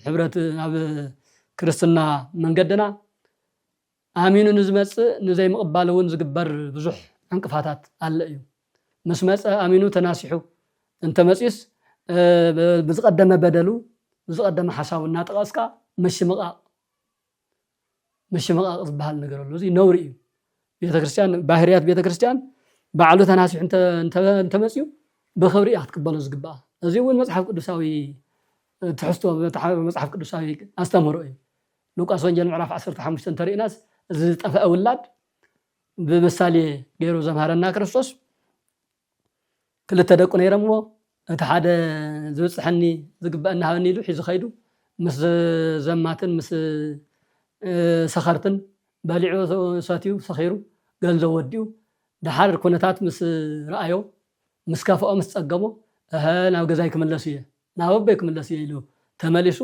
حبرت أب كريستنا من قدنا آمين نزمت نزي مقبلون زقبر بزح انقفاتات على مسمت آمينو تناسحو انت مسيس بزقدم بدلو بزقدم حسابنا تقاسكا مش مقا بحال نقرلو زي نوري بيت كريستيان باهريات بيت كريستيان بعلو تناسح انت مسيو بخبري تقبلوا زقبا زيون مصحف قدساوي تحستو مصحف قدساوي استمروا لوقاس وንጌል ምዕራፍ 15 ተሪእናስ ዝጠፈ አውላድ በምሳሌ ገይሩ ዘምሃረና ክርስቶስ ክልተ ደቁ ነይረምዎ እቲ ሓደ ዝብጽሐኒ ዝግበአና ሃበኒ ኢሉ ሒዙ ኸይዱ ምስ ዘማትን ምስ ሰኸርትን በሊዑ ሰትዩ ሰኺሩ ገንዘብ ወዲኡ ድሓር ኩነታት ምስ ረአዮ ምስ ከፍኦ ምስ ጸገሞ ናብ ገዛይ ክምለስ እየ ናብ ኣቦይ ክምለስ እየ ኢሉ ተመሊሱ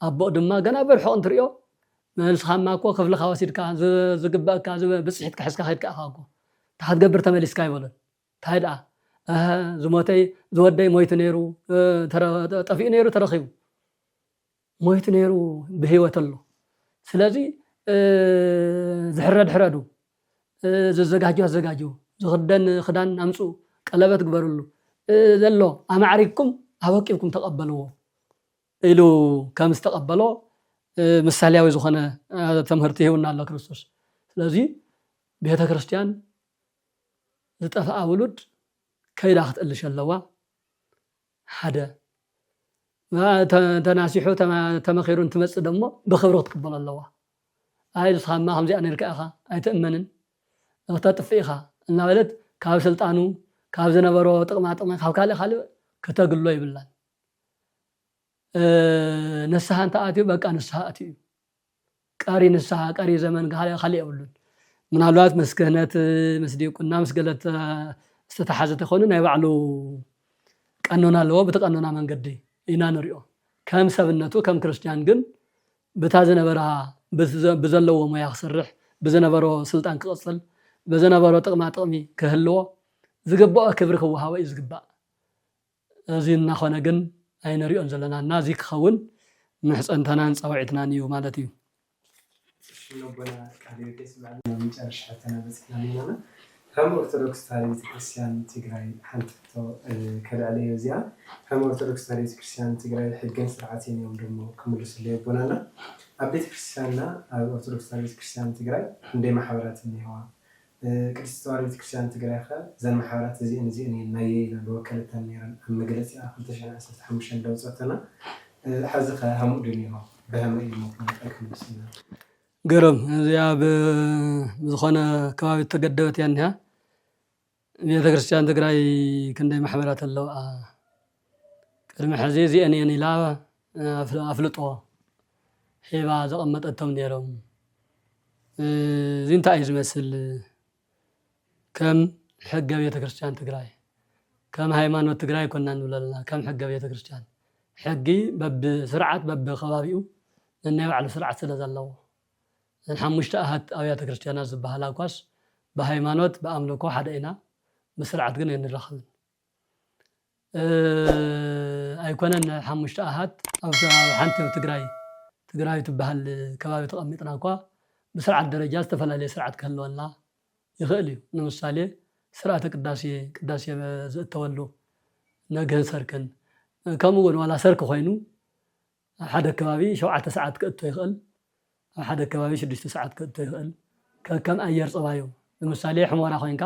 ኣቦ ድማ ገና በርሖ እንትሪኦ መልስኻማ እኮ ክፍልኻ ወሲድካ ዝግበአካ ብፅሒትካ ሒዝካ ኸይድካ ኢኻ እኮ ታትገብር ተመሊስካ ይበሎን እንታይ ደኣ ዝሞተይ ዝወደይ ሞይቱ ነይሩ ጠፊኡ ነይሩ ተረኺቡ ሞይት ነይሩ ብህይወት ኣሎ ስለዚ ዝሕረድ ሕረዱ ዘዘጋጁ ዝኽደን ክዳን አምፁ ቀለበት ግበሩሉ ዘሎ አማዕሪኩም አበቂብኩም ተቀበልዎ ኢሉ ከም ዝተቀበሎ ምሳሌያዊ ዝኾነ ትምህርቲ ይሁንና ኣሎ ክርስቶስ ስለዚ ቤተ ክርስቲያን ዝጠፍአ ውሉድ ከይዳ ክትእልሽ ኣለዋ ሓደ ተናሲሑ ተመኺሩ እንትመጽእ ደሞ ብኽብሪ ክትቅበል ኣለዋ አይ ንስኻማ ከምዚኣ ነርካ ኢኻ ኣይትእመንን ተጥፍእ ኢኻ እናበለት ካብ ስልጣኑ ካብ ዝነበሮ ጥቕማጥቕሚ ካብ ካልእ ከተግሎ ይብላል ንስሓ እንተኣትዩ በቃ ንስሓ ኣትዩ ቀሪ ንስሓ ቀሪ ዘመን ካልእ የብሉን ምናልባት ምስ ክህነት ምስ ዲቁና ምስ ገለት ዝተተሓዘ ተኾኑ ናይ ባዕሉ ቀኖና ኣለዎ ብተቀኖና መንገዲ ኢና ንሪኦ ከም ሰብነቱ ከም ክርስቲያን ግን ብታ ዝነበራ ብዘለዎ ሞያ ክሰርሕ ብዝነበሮ ስልጣን ክቕፅል ብዝነበሮ ጥቕማጥቕሚ ክህልዎ ዝግባኦ ክብሪ ክወሃቦ እዩ ዝግባእ እዚ እናኾነ ግን ኣይንሪኦን ዘለና እና እዚ ክኸውን ምሕፀንተናን ፀዋዒትናን እዩ ማለት እዩ ከም ኦርቶዶክስ ተዋህዶ ቤተክርስቲያን ትግራይ ሓንቲ ከልዕለዮ እዚኣ ከም ኦርቶዶክስ ተዋህዶ ቤተክርስቲያን ትግራይ ሕግን ስርዓትን እዮም ደሞ ክምልስሉ ይቦናና ኣብ ቤተክርስቲያንና ኣብ ኦርቶዶክስ ተዋህዶ ቤተክርስቲያን ትግራይ ክንደይ ማሕበራት እኒሄዋ ቅድስት ተዋህዶ ቤተክርስቲያን ትግራይ ኸ ዘን ማሕበራት እዚአን ናይ ዝወከለተን ነይረን ኣብ መግለፂኣ 2015 ደውፀተና ሓዚ ኸ ሃሙኡ ድኒሆ ብሃመይ እዩ ክምልስልና ገረም እዚኣ ብዝኾነ ከባቢ ተገደበት እያ እኒሃ ቤተ ክርስቲያን ትግራይ ክንደይ ማሕበራት ኣለዋ ቅድሚ ሕዚ እዚአን እየን ኢላ ኣፍልጦ ሂባ ዘቐመጠቶም ነይሮም እዚ እንታይ እዩ ዝመስል ከም ሕገ ቤተ ክርስቲያን ትግራይ ከም ሃይማኖት ትግራይ ኮና ንብል ኣለና ከም ሕገ ቤተ ክርስቲያን ሕጊ በብስርዓት በብኸባቢኡ ነናይ ባዕሉ ስርዓት ስለ ዘለዎ ሓሙሽተ ኣሃት ኣብያተ ክርስቲያናት ዝበሃላ ኳስ ብሃይማኖት ብኣምልኮ ሓደ ኢና ብስርዓት ግን የንረኸብን ኣይኮነን ሓሙሽተ ኣሃት ኣብ ሓንቲ ትግራይ ትበሃል ከባቢ ተቐሚጥና እኳ ብስርዓት ደረጃ ዝተፈላለየ ስርዓት ክህልወና ይኽእል እዩ ንምሳሌ ስርዓተ ቅዳሴ ዝእተወሉ ነግህን ሰርክን ከምኡ እውን ዋላ ሰርክ ኮይኑ ኣብ ሓደ ከባቢ 7 ሰዓት ክእቶ ይኽእል ኣብ ሓደ ከባቢ 6 ሰዓት ክእቶ ይኽእል ከም ኣየር ፀባዩ ንምሳሌ ሕሞራ ኮይንካ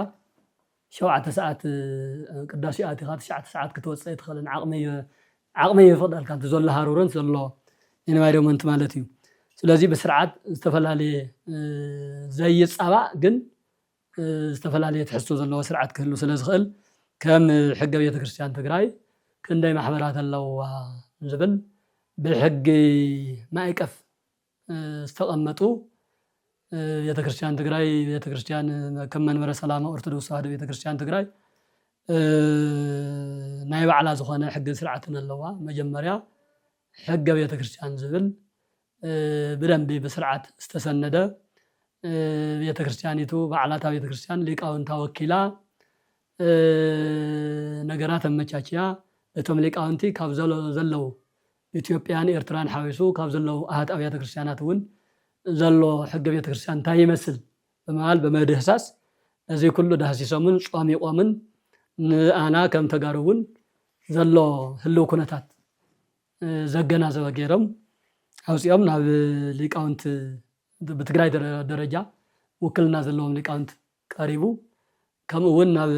7 ሰዓት ቅዳሴ ኣቲኻ 9 ሰዓት ክትወፅእ ትኽእልን ዓቕመ ይፈቅደልካ ዘሎ ሃሩርን ዘሎ ኢንቫይሮንመንት ማለት እዩ ስለዚ ብስርዓት ዝተፈላለየ ዘይፃባእ ግን ዝተፈላለየ ትሕዝቶ ዘለዎ ስርዓት ክህሉ ስለ ዝኽእል ከም ሕገ ቤተ ክርስቲያን ትግራይ ክንደይ ማሕበራት ኣለዋ ዝብል ብሕጊ ማዕቀፍ ዝተቐመጡ ቤተ ክርስቲያን ትግራይ ቤተ ክርስቲያን ከም መንበረ ሰላማ ኦርቶዶክስ ተዋህዶ ቤተ ክርስቲያን ትግራይ ናይ ባዕላ ዝኾነ ሕግን ስርዓትን ኣለዋ መጀመርያ ሕገ ቤተ ክርስቲያን ዝብል ብደንቢ ብስርዓት ዝተሰነደ ቤተ ክርስቲያኒቱ ባዕላታ ቤተ ክርስቲያን ሊቃውንታ ወኪላ ነገራት ኣመቻችያ እቶም ሊቃውንቲ ካብ ዘለው ኢትዮጵያን ኤርትራን ሓዊሱ ካብ ዘለው ኣሃት ኣብያተ ክርስቲያናት እውን ዘሎ ሕገ ቤተ ክርስቲያን እንታይ ይመስል በመሃል በመድህሳስ እዚ ኩሉ ዳህሲሶምን ጾሚቆምን ንኣና ከም ተጋሩ እውን ዘሎ ህልው ኩነታት ዘገናዘበ ገይሮም ኣውፅኦም ናብ ሊቃውንት ብትግራይ ደረጃ ውክልና ዘለዎም ሊቃውንት ቀሪቡ ከምኡ እውን ናብ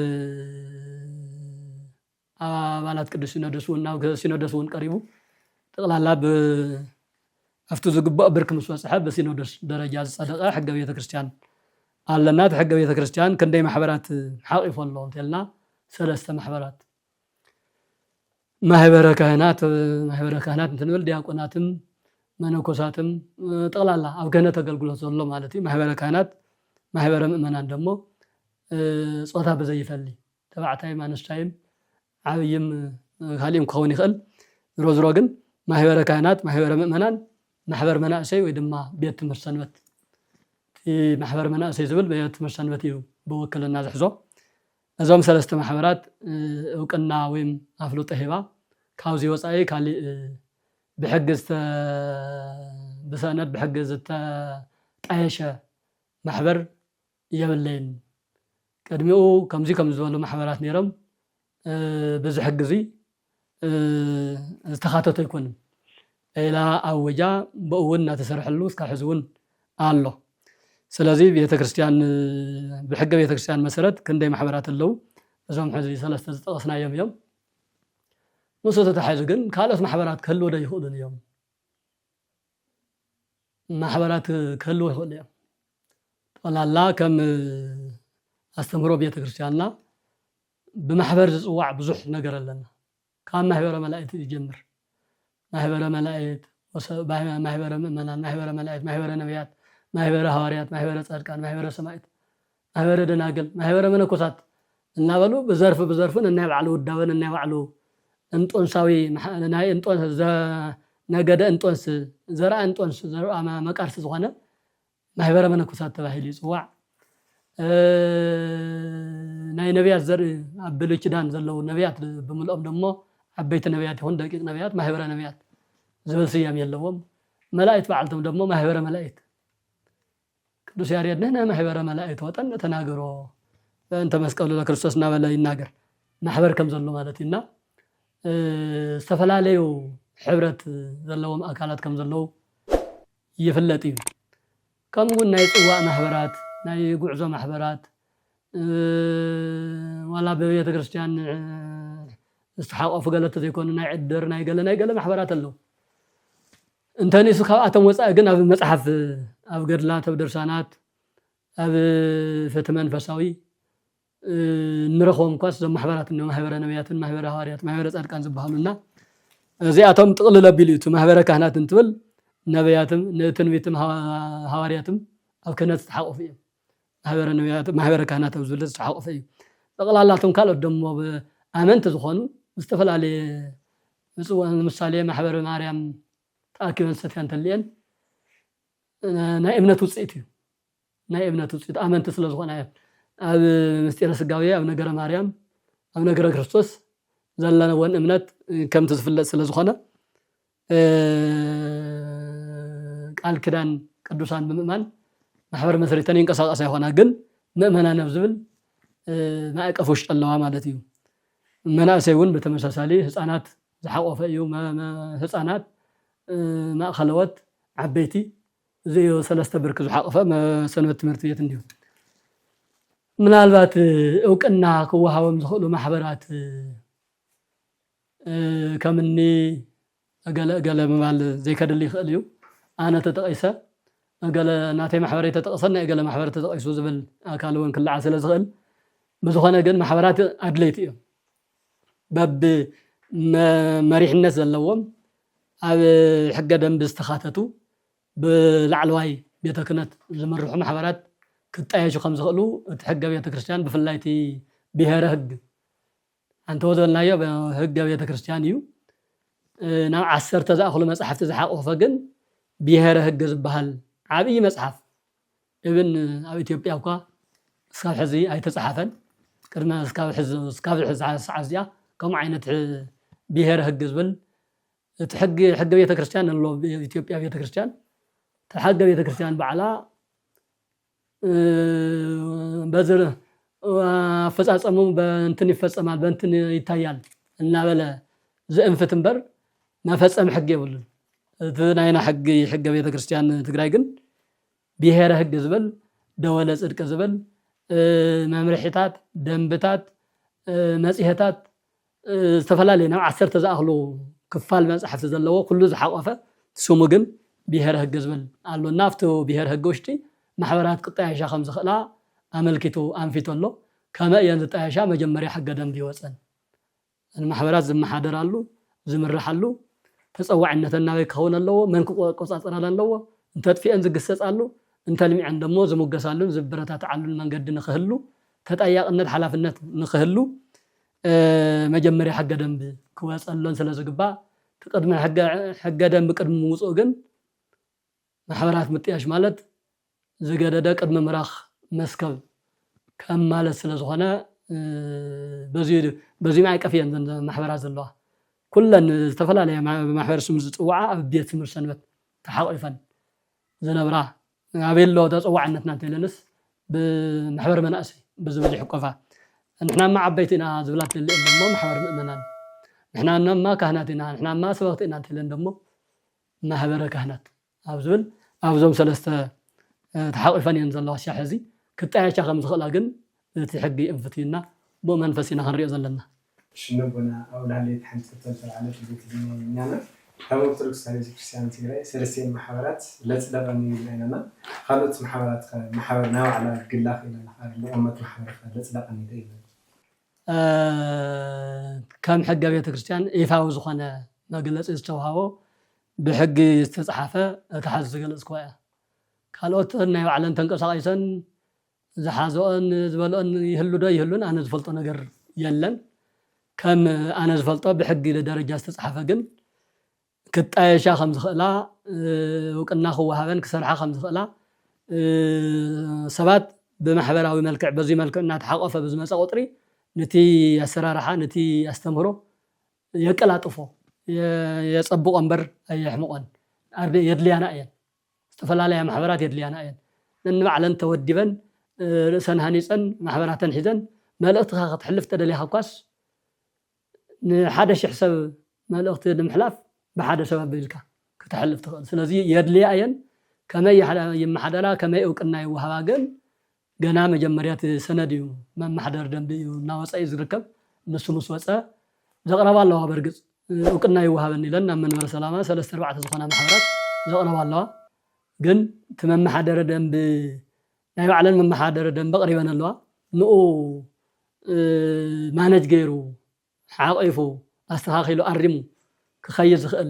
ኣባላት ቅዱስ ሲኖዶስ እውን ናብ ሲኖዶስ እውን ቀሪቡ ጠቅላላ ኣብቲ ዝግባእ ብርክ ምስ በፅሐ በሲኖዶስ ደረጃ ዝፀደቐ ሕገ ቤተ ክርስቲያን ኣለና እቲ ሕገ ቤተ ክርስቲያን ክንደይ ማሕበራት ሓቂፉ ኣሎ እንተልና 3 ማሕበራት ማሕበረ ካህናት እንትንብል ዲያቆናትን መነኮሳትን ጠቅላላ ኣብ ክህነት ኣገልግሎት ዘሎ ማለት እዩ ማሕበረ ካህናት ማሕበረ ምእመናን ደሞ ጾታ ብዘይፈሊ ተባዕታይ ኣንስታይን ዓብይም ካሊእም ክኸውን ይኽእል ዝሮ ግን ማሕበረ ካህናት ማሕበረ ምእመናን ማሕበር መናእሰይ ወይ ድማ ቤት ትምህርቲ ሰንበት ማሕበር መናእሰይ ዝብል ቤት ትምህርቲ ሰንበት እዩ ብውክልና ዝሕዞ እዞም 3 ማሕበራት እውቅና ወይ ኣፍልጦ ሂባ ካብዚ ወፃኢ ካሊእ بحجز بسند بحجز طايشه محبر يبلين قدميو كمزي كمزولو محبرات نيرم بزح حجزي استخاتته يكون الى اوجا بأونا تسرحلو اسكا حزون الله ስለዚህ ቤተክርስቲያን በሕገ ቤተክርስቲያን መሰረት ክንደይ ማሕበራት አለው እዞም ሕዚ ሰለስተ ዝጠቀስናዮም እዮም ንሱ ተታሒዙ ግን ካልኦት ማሕበራት ክህልው ዶ ይኽእሉን እዮም ማሕበራት ክህልው ይኽእሉ እዮም ጠቅላላ ከም አስተምህሮ ቤተክርስቲያንና ብማሕበር ዝፅዋዕ ብዙሕ ነገር ኣለና ካብ ማሕበረ መላእክት ይጀምር ማሕበረ መላእክት ማሕበረ ምእመናን ማሕበረ መላእክት ማሕበረ ነቢያት ማሕበረ ሐዋርያት ማሕበረ ጻድቃን ማሕበረ ሰማዕት ማሕበረ ደናግል ማሕበረ መነኮሳት እናበሉ በዘርፍን እና ባዕሉ ወዳበን እና ባዕሉ እንጦንሳዊ ናይ እንጦንስ ነገደ እንጦንስ ዘራ እንጦንስ ዘራ መቃርስ ዝኾነ ማሕበረ መነኮሳት ተባሂሉ ይጽዋዕ ናይ ነቢያት ዘር ኣብ ብሉይ ኪዳን ዘለው ነቢያት ብምልኦም ደሞ ዓበይቲ ነቢያት ይኹን ደቂቅ ነቢያት ማሕበረ ነቢያት ዝብል ስያሜ የለዎም መላእክት በዓልቶም ደሞ ማሕበረ መላእክት ቅዱስ ያሬድ ነህና ማሕበረ መላእክት ወጠን ተናገሮ በእንተ መስቀሉ ለክርስቶስ እናበለ ይናገር ማሕበር ከም ዘሎ ማለት ይና ዝተፈላለዩ ሕብረት ዘለዎም አካላት ከም ዘለው ይፍለጥ እዩ ከምኡ ናይ ጽዋዕ ማሕበራት ናይ ጉዕዞ ማሕበራት ዋላ በቤተ ክርስቲያን ዝተሓቆፉ ገለተ ዘይኮኑ ናይ ዕድር ናይ ገለ ማሕበራት ኣለው እንተኒሱ ካብኣቶም ወፃኢ ግን ኣብ መጽሓፍ ኣብ ገድላት ኣብ ድርሳናት ኣብ ፍትሕ መንፈሳዊ ንረኽቦም ኳስ ዞም ማሕበራት እኒኦም ማሕበረ ነቢያትን ማሕበረ ሐዋርያት ማሕበረ ጻድቃን ዝበሃሉና እዚኣቶም ጥቕልል ኣቢሉ እቲ ማሕበረ ካህናት እንትብል ነቢያትም ንትንቢትም ሐዋርያትም ኣብ ክህነት ዝተሓቆፉ እዮም ማሕበረ ነቢያት ማሕበረ ካህናት ኣብ ዝብል ዝተሓቆፉ እዩ ጠቕላላቶም ካልኦት ደሞ ኣመንቲ ዝኾኑ ዝተፈላለዩ ምሳሌ ማሕበረ ማርያም ተኣኪበን ሰትያን ተልየን ናይ እምነት ውፅኢት እዩ ናይ እምነት ውፅኢት ኣመንቲ ስለ ዝኾና ኣብ ምስጢረ ስጋዊ ኣብ ነገረ ማርያም ኣብ ነገረ ክርስቶስ ዘለነወን እምነት ከምቲ ዝፍለጥ ስለ ዝኾነ ቃል ኪዳን ቅዱሳን ብምእማን ማሕበር መስሪተን ይንቀሳቀሳ ይኾና ግን ምእመናን ኣብ ዝብል ማዕቀፍ ውሽጢ ኣለዋ ማለት እዩ መናእሰይ እውን ብተመሳሳሊ ህፃናት ዝሓቆፈ እዩ ህፃናት ማእኸለወት ዓበይቲ እዚዮ ሰለስተ ብርኪ ዝሓቆፈ ሰንበት ትምህርቲ ቤት እንዲሁ ምናልባት እውቅና ክወሃቦም ዝኽእሉ ማሕበራት ከምኒ ገለ ምባል ዘይከድል ይኽእል እዩ ኣነ ተጠቂሰ ገለ ናተይ ማሕበረይ ተጠቅሰ ናይ ገለ ማሕበር ተጠቂሱ ዝብል ኣካል እውን ክለዓል ስለ ዝኽእል ብዝኾነ ግን ማሕበራት ኣድለይቲ እዮም በብ መሪሕነት ዘለዎም ኣብ ሕገ ደንቢ ዝተኻተቱ ብላዕለዋይ ቤተ ክህነት ዝመርሑ ማሕበራት ክጣየሹ ከም ዝኽእሉ እቲ ሕገ ቤተ ክርስቲያን ብፍላይቲ ብሄረ ሕግ አንተ ወዘልናዮ ሕገ ቤተ ክርስቲያን እዩ ናብ 10 ዝኣኽሉ መጽሓፍቲ ዝሓቆፈ ግን ብሄረ ሕግ ዝበሃል ዓብይ መጽሓፍ እብን ኣብ ኢትዮጵያ እኳ እስካብ ሕዚ ኣይተጻሓፈን ቅድመ እስካብ ሕዚ ሰዓት እዚኣ ከምኡ ዓይነት ብሄረ ሕግ ዝብል እቲ ሕገ ቤተ ክርስቲያን ኣሎ ኢትዮጵያ ቤተ ክርስቲያን ተሓገ ቤተ ክርስቲያን በዓላ በዝር አፈጻጸሙ በእንትን ይፈጸማል በእንትን ይታያል እናበለ ዘእንፍት እምበር መፈጸም ሕግ ይብሉን እቲ ናይና ሕገ ቤተ ክርስቲያን ትግራይ ግን ብሄረ ሕግ ዝብል ደወለ ጽድቅ ዝብል መምርሒታት ደንብታት መጽሔታት ዝተፈላለዩ ናብ 10 ዝኣኽሉ ክፋል መጽሓፍቲ ዘለዎ ኩሉ ዝሓቆፈ ስሙ ግን ብሄረ ሕግ ዝብል ኣሎ ናፍቱ ብሄረ ሕግ ውሽጢ ማሕበራት ቅጣያሻ ከም ዝኽእላ ኣመልኪቱ ኣንፊቱ ኣሎ ከመ እየን ዝጣያሻ መጀመርያ ሕገ ደንቢ ይወፀን ማሕበራት ዝመሓደራሉ ዝምርሓሉ ተፀዋዕነተን ናበይ ክኸውን ኣለዎ መን ክቆፃፀራል ኣለዎ እንተጥፊአን ዝግሰፃሉ እንተልሚዐን ደሞ ዝሙገሳሉን ዝበረታትዓሉን መንገዲ ንክህሉ ተጠያቅነት ሓላፍነት ንክህሉ መጀመርያ ሕገ ደንቢ ክወፀሎን ስለ ዝግባእ ቅድሚ ሕገ ደንቢ ቅድሚ ምውፅኡ ግን ማሕበራት ምጥያሽ ማለት ዝገደደ ቅድሚ ምራኽ መስከብ ከም ማለት ስለ ዝኾነ በዚ ማዕቀፍ እየን ማሕበራት ዘለዋ كلن استفلا ما حبر سم زصوعا اب بيت تمر سنبت تحقيفن زنبرا ابيلو تصوعنتنا تلنس بمحبر مناسي بزبل حقفا نحنا ما عبيتنا زبلات اللي دمو محبر مؤمنان نحنا ما كهناتنا نحنا ما سبقتنا تلن دمو محبر كهنات ابزبل ابزوم سلسته تحقيفن ينزل شحزي كطايا خمس خلا كن تحقي انفتينا بو منفسنا هنريو زلنا شنو بنا اولادي تحنت تتلفل على البيت ديالنا هم ارثوذكس كريستيان تيغراي سلسين محاورات لا تلاقني بيننا خلت محاورات محاورنا على قلاخ الى امه محاورات لا تلاقني دايما كم حق بيت كريستيان يفاو زخونه مغلص يستوهاو بحق يستصحفه تحز غلص كويا قالوت ان يعلن تنقسايسن زحازون زبلون يهلون انا زفلطو ነገር يلن كم انا زفلطو بحق لدرجه استصحفه ግን كطايشا خمس خلا وقنا خوهابن كسرحا خمس خلا سبات بمحبراوي ملكع بزي ملكع እና ተحقفه بزمص قطري نتي اسرارحا نتي استمرو يقلاطفو يصبق انبر ايحمقن ارد يدليانا اين استفلاليا محبرات يدليانا اين نبعلن تودبن رسن هنيصن محبراتن حزن ملأتها تحلف تدليها كواس حدا يحسب ملأت المحلاف بحدا سبب بيلكا كتحلف تخل سلازي يدلي اين كما يمحدرا كما يوقنا يوهبا ግን ገና መጀመሪያት ሰነዲዩ መማህደር ደንብዩ ናወጻይ ዝርከብ እነሱ መስወጻ ዘቀረባለው በርግጽ እውቅና ይወሃበን ይለና መንበረ ሰላማ 34 ዝኮና ማህበራት ዘቀረባለው ግን ተመማህደር ደንብ ናይ ባዕለን መማህደር ደንብ ቀሪበን ኣለዋ ንኡ ማነጅ ገይሩ ሓቂፉ አስተኻኺሉ አሪሙ ክኸይዝ ዝኽእል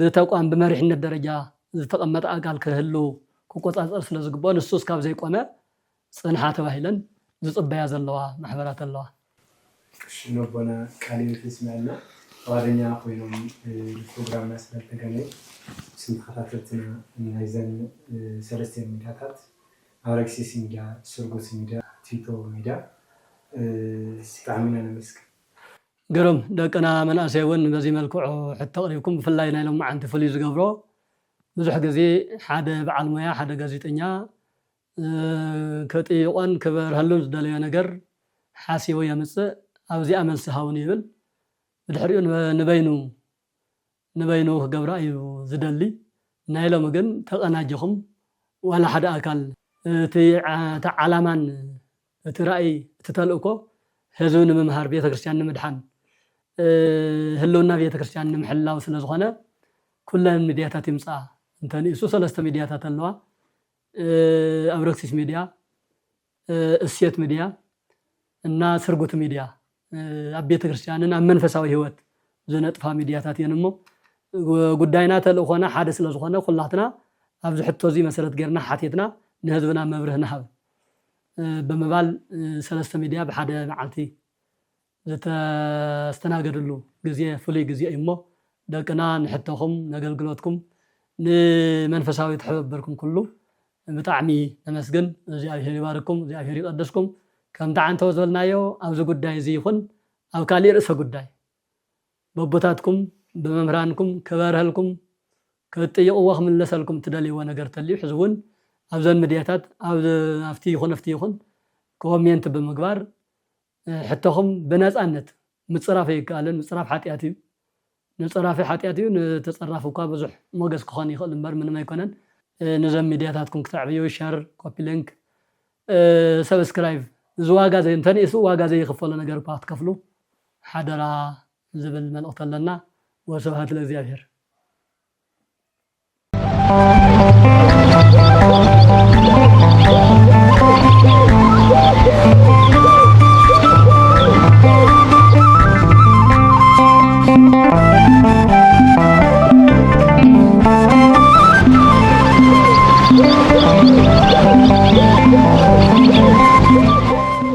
በተቋም በመሪሕነት ደረጃ ዝተቀመጠ አካል ከህሉ ከቆጻጸር ስለዝግቦ ንሱስ ካብ ዘይቆመ ጽንሓ ተባሂለን ዝጽበያ ዘለዋ ማህበራት ኣለዋ ሽኖ ቦና ቃሊት ይስማልና ዋደኛ ኮይኖም ፕሮግራም ያስፈልገኝ ስንተካታተልና ናይዘን ሰለስተ ሚዲያታት አውረክሲስ ሚዲያ ሰርጎስ ሚዲያ ቲቶ ሚዲያ ስታሚና ነመስክ ገሮም ደቀና መናሰይውን በዚህ መልኩ ሕቶ ቀሪብኩም ብፍላይ ናይ ሎም ማዓንቲ ፍሉይ ዝገብሮ ብዙሕ ግዜ ሓደ በዓል ሞያ ሓደ ጋዜጠኛ ከጥይቆን ክበርሃሉን ዝደለዮ ነገር ሓሲቦ የምጽእ ኣብዚኣ መልሲ ሃውን ይብል ብድሕሪኡ ንበይኑ ክገብራ እዩ ዝደሊ ናይ ሎም ግን ተቀናጅኹም ዋላ ሓደ አካል እቲ ዓላማን እቲ ራእይ እቲ ተልእኮ ህዝብ ንምምሃር ቤተክርስትያን ንምድሓን ህልውና ቤተክርስትያን ንምሕላው ስለዝኾነ ኩለን ሚድያታት ይምፃ እንተንእሱ ሰለስተ ሚድያታት ኣለዋ አብረክሲስ ሚዲያ እሴት ሚዲያ እና ስርጉት ሚዲያ ኣብ ቤተክርስትያንን ኣብ መንፈሳዊ ህይወት ዝነጥፋ ሚድያታት የንሞ ጉዳይና ተልእኮና ሓደ ስለዝኾነ ኩላትና ኣብዚ ሕቶ እዚ መሰረት ገርና ሓቲትና ንህዝብና መብርህ ንሃብ በመባል ሰለስተ ሚዲያ በሓደ መዓልቲ ዝተስተናገድሉ ግዜ ፍሉይ ግዜ እሞ ደቅና ንሕቶኹም ነገልግሎትኩም ንመንፈሳዊ ተሕበርኩም ኩሉ ብጣዕሚ ተመስግን እግዚአብሔር ይባርኩም እግዚአብሔር ይቀድስኩም ከም ተዓንተው ዘልናዮ ኣብዚ ጉዳይ እዚ ይኹን ኣብ ካሊእ ርእሰ ጉዳይ በቦታትኩም በመምህራንኩም ከበርህልኩም ከጥይቅዎ ክምለሰልኩም ትደልይዎ ነገር ተልዩ ሕዝቡን ኣብዘን ሚድያታት ኣብቲ ይኹን ኮሜንት ብምግባር ሕቶኹም ብነፃነት ምፅራፍ ይከኣልን ምፅራፍ ሓጢኣት እዩ ንፅራፍ ሓጢኣት እዩ ንተፀራፍ እኳ ብዙሕ ሞገስ ክኾን ይኽእል እምበር ምንም ኣይኮነን نزم ميدياتاتكم كتعبيو شير كوبي لينك سبسكرايب زواغا زي انتني اسو واغا زي يخفلو ነገር ባት ከፍሉ ሓደራ ዝብል መልእክት ኣለና ወስብሐት ለእግዚአብሔር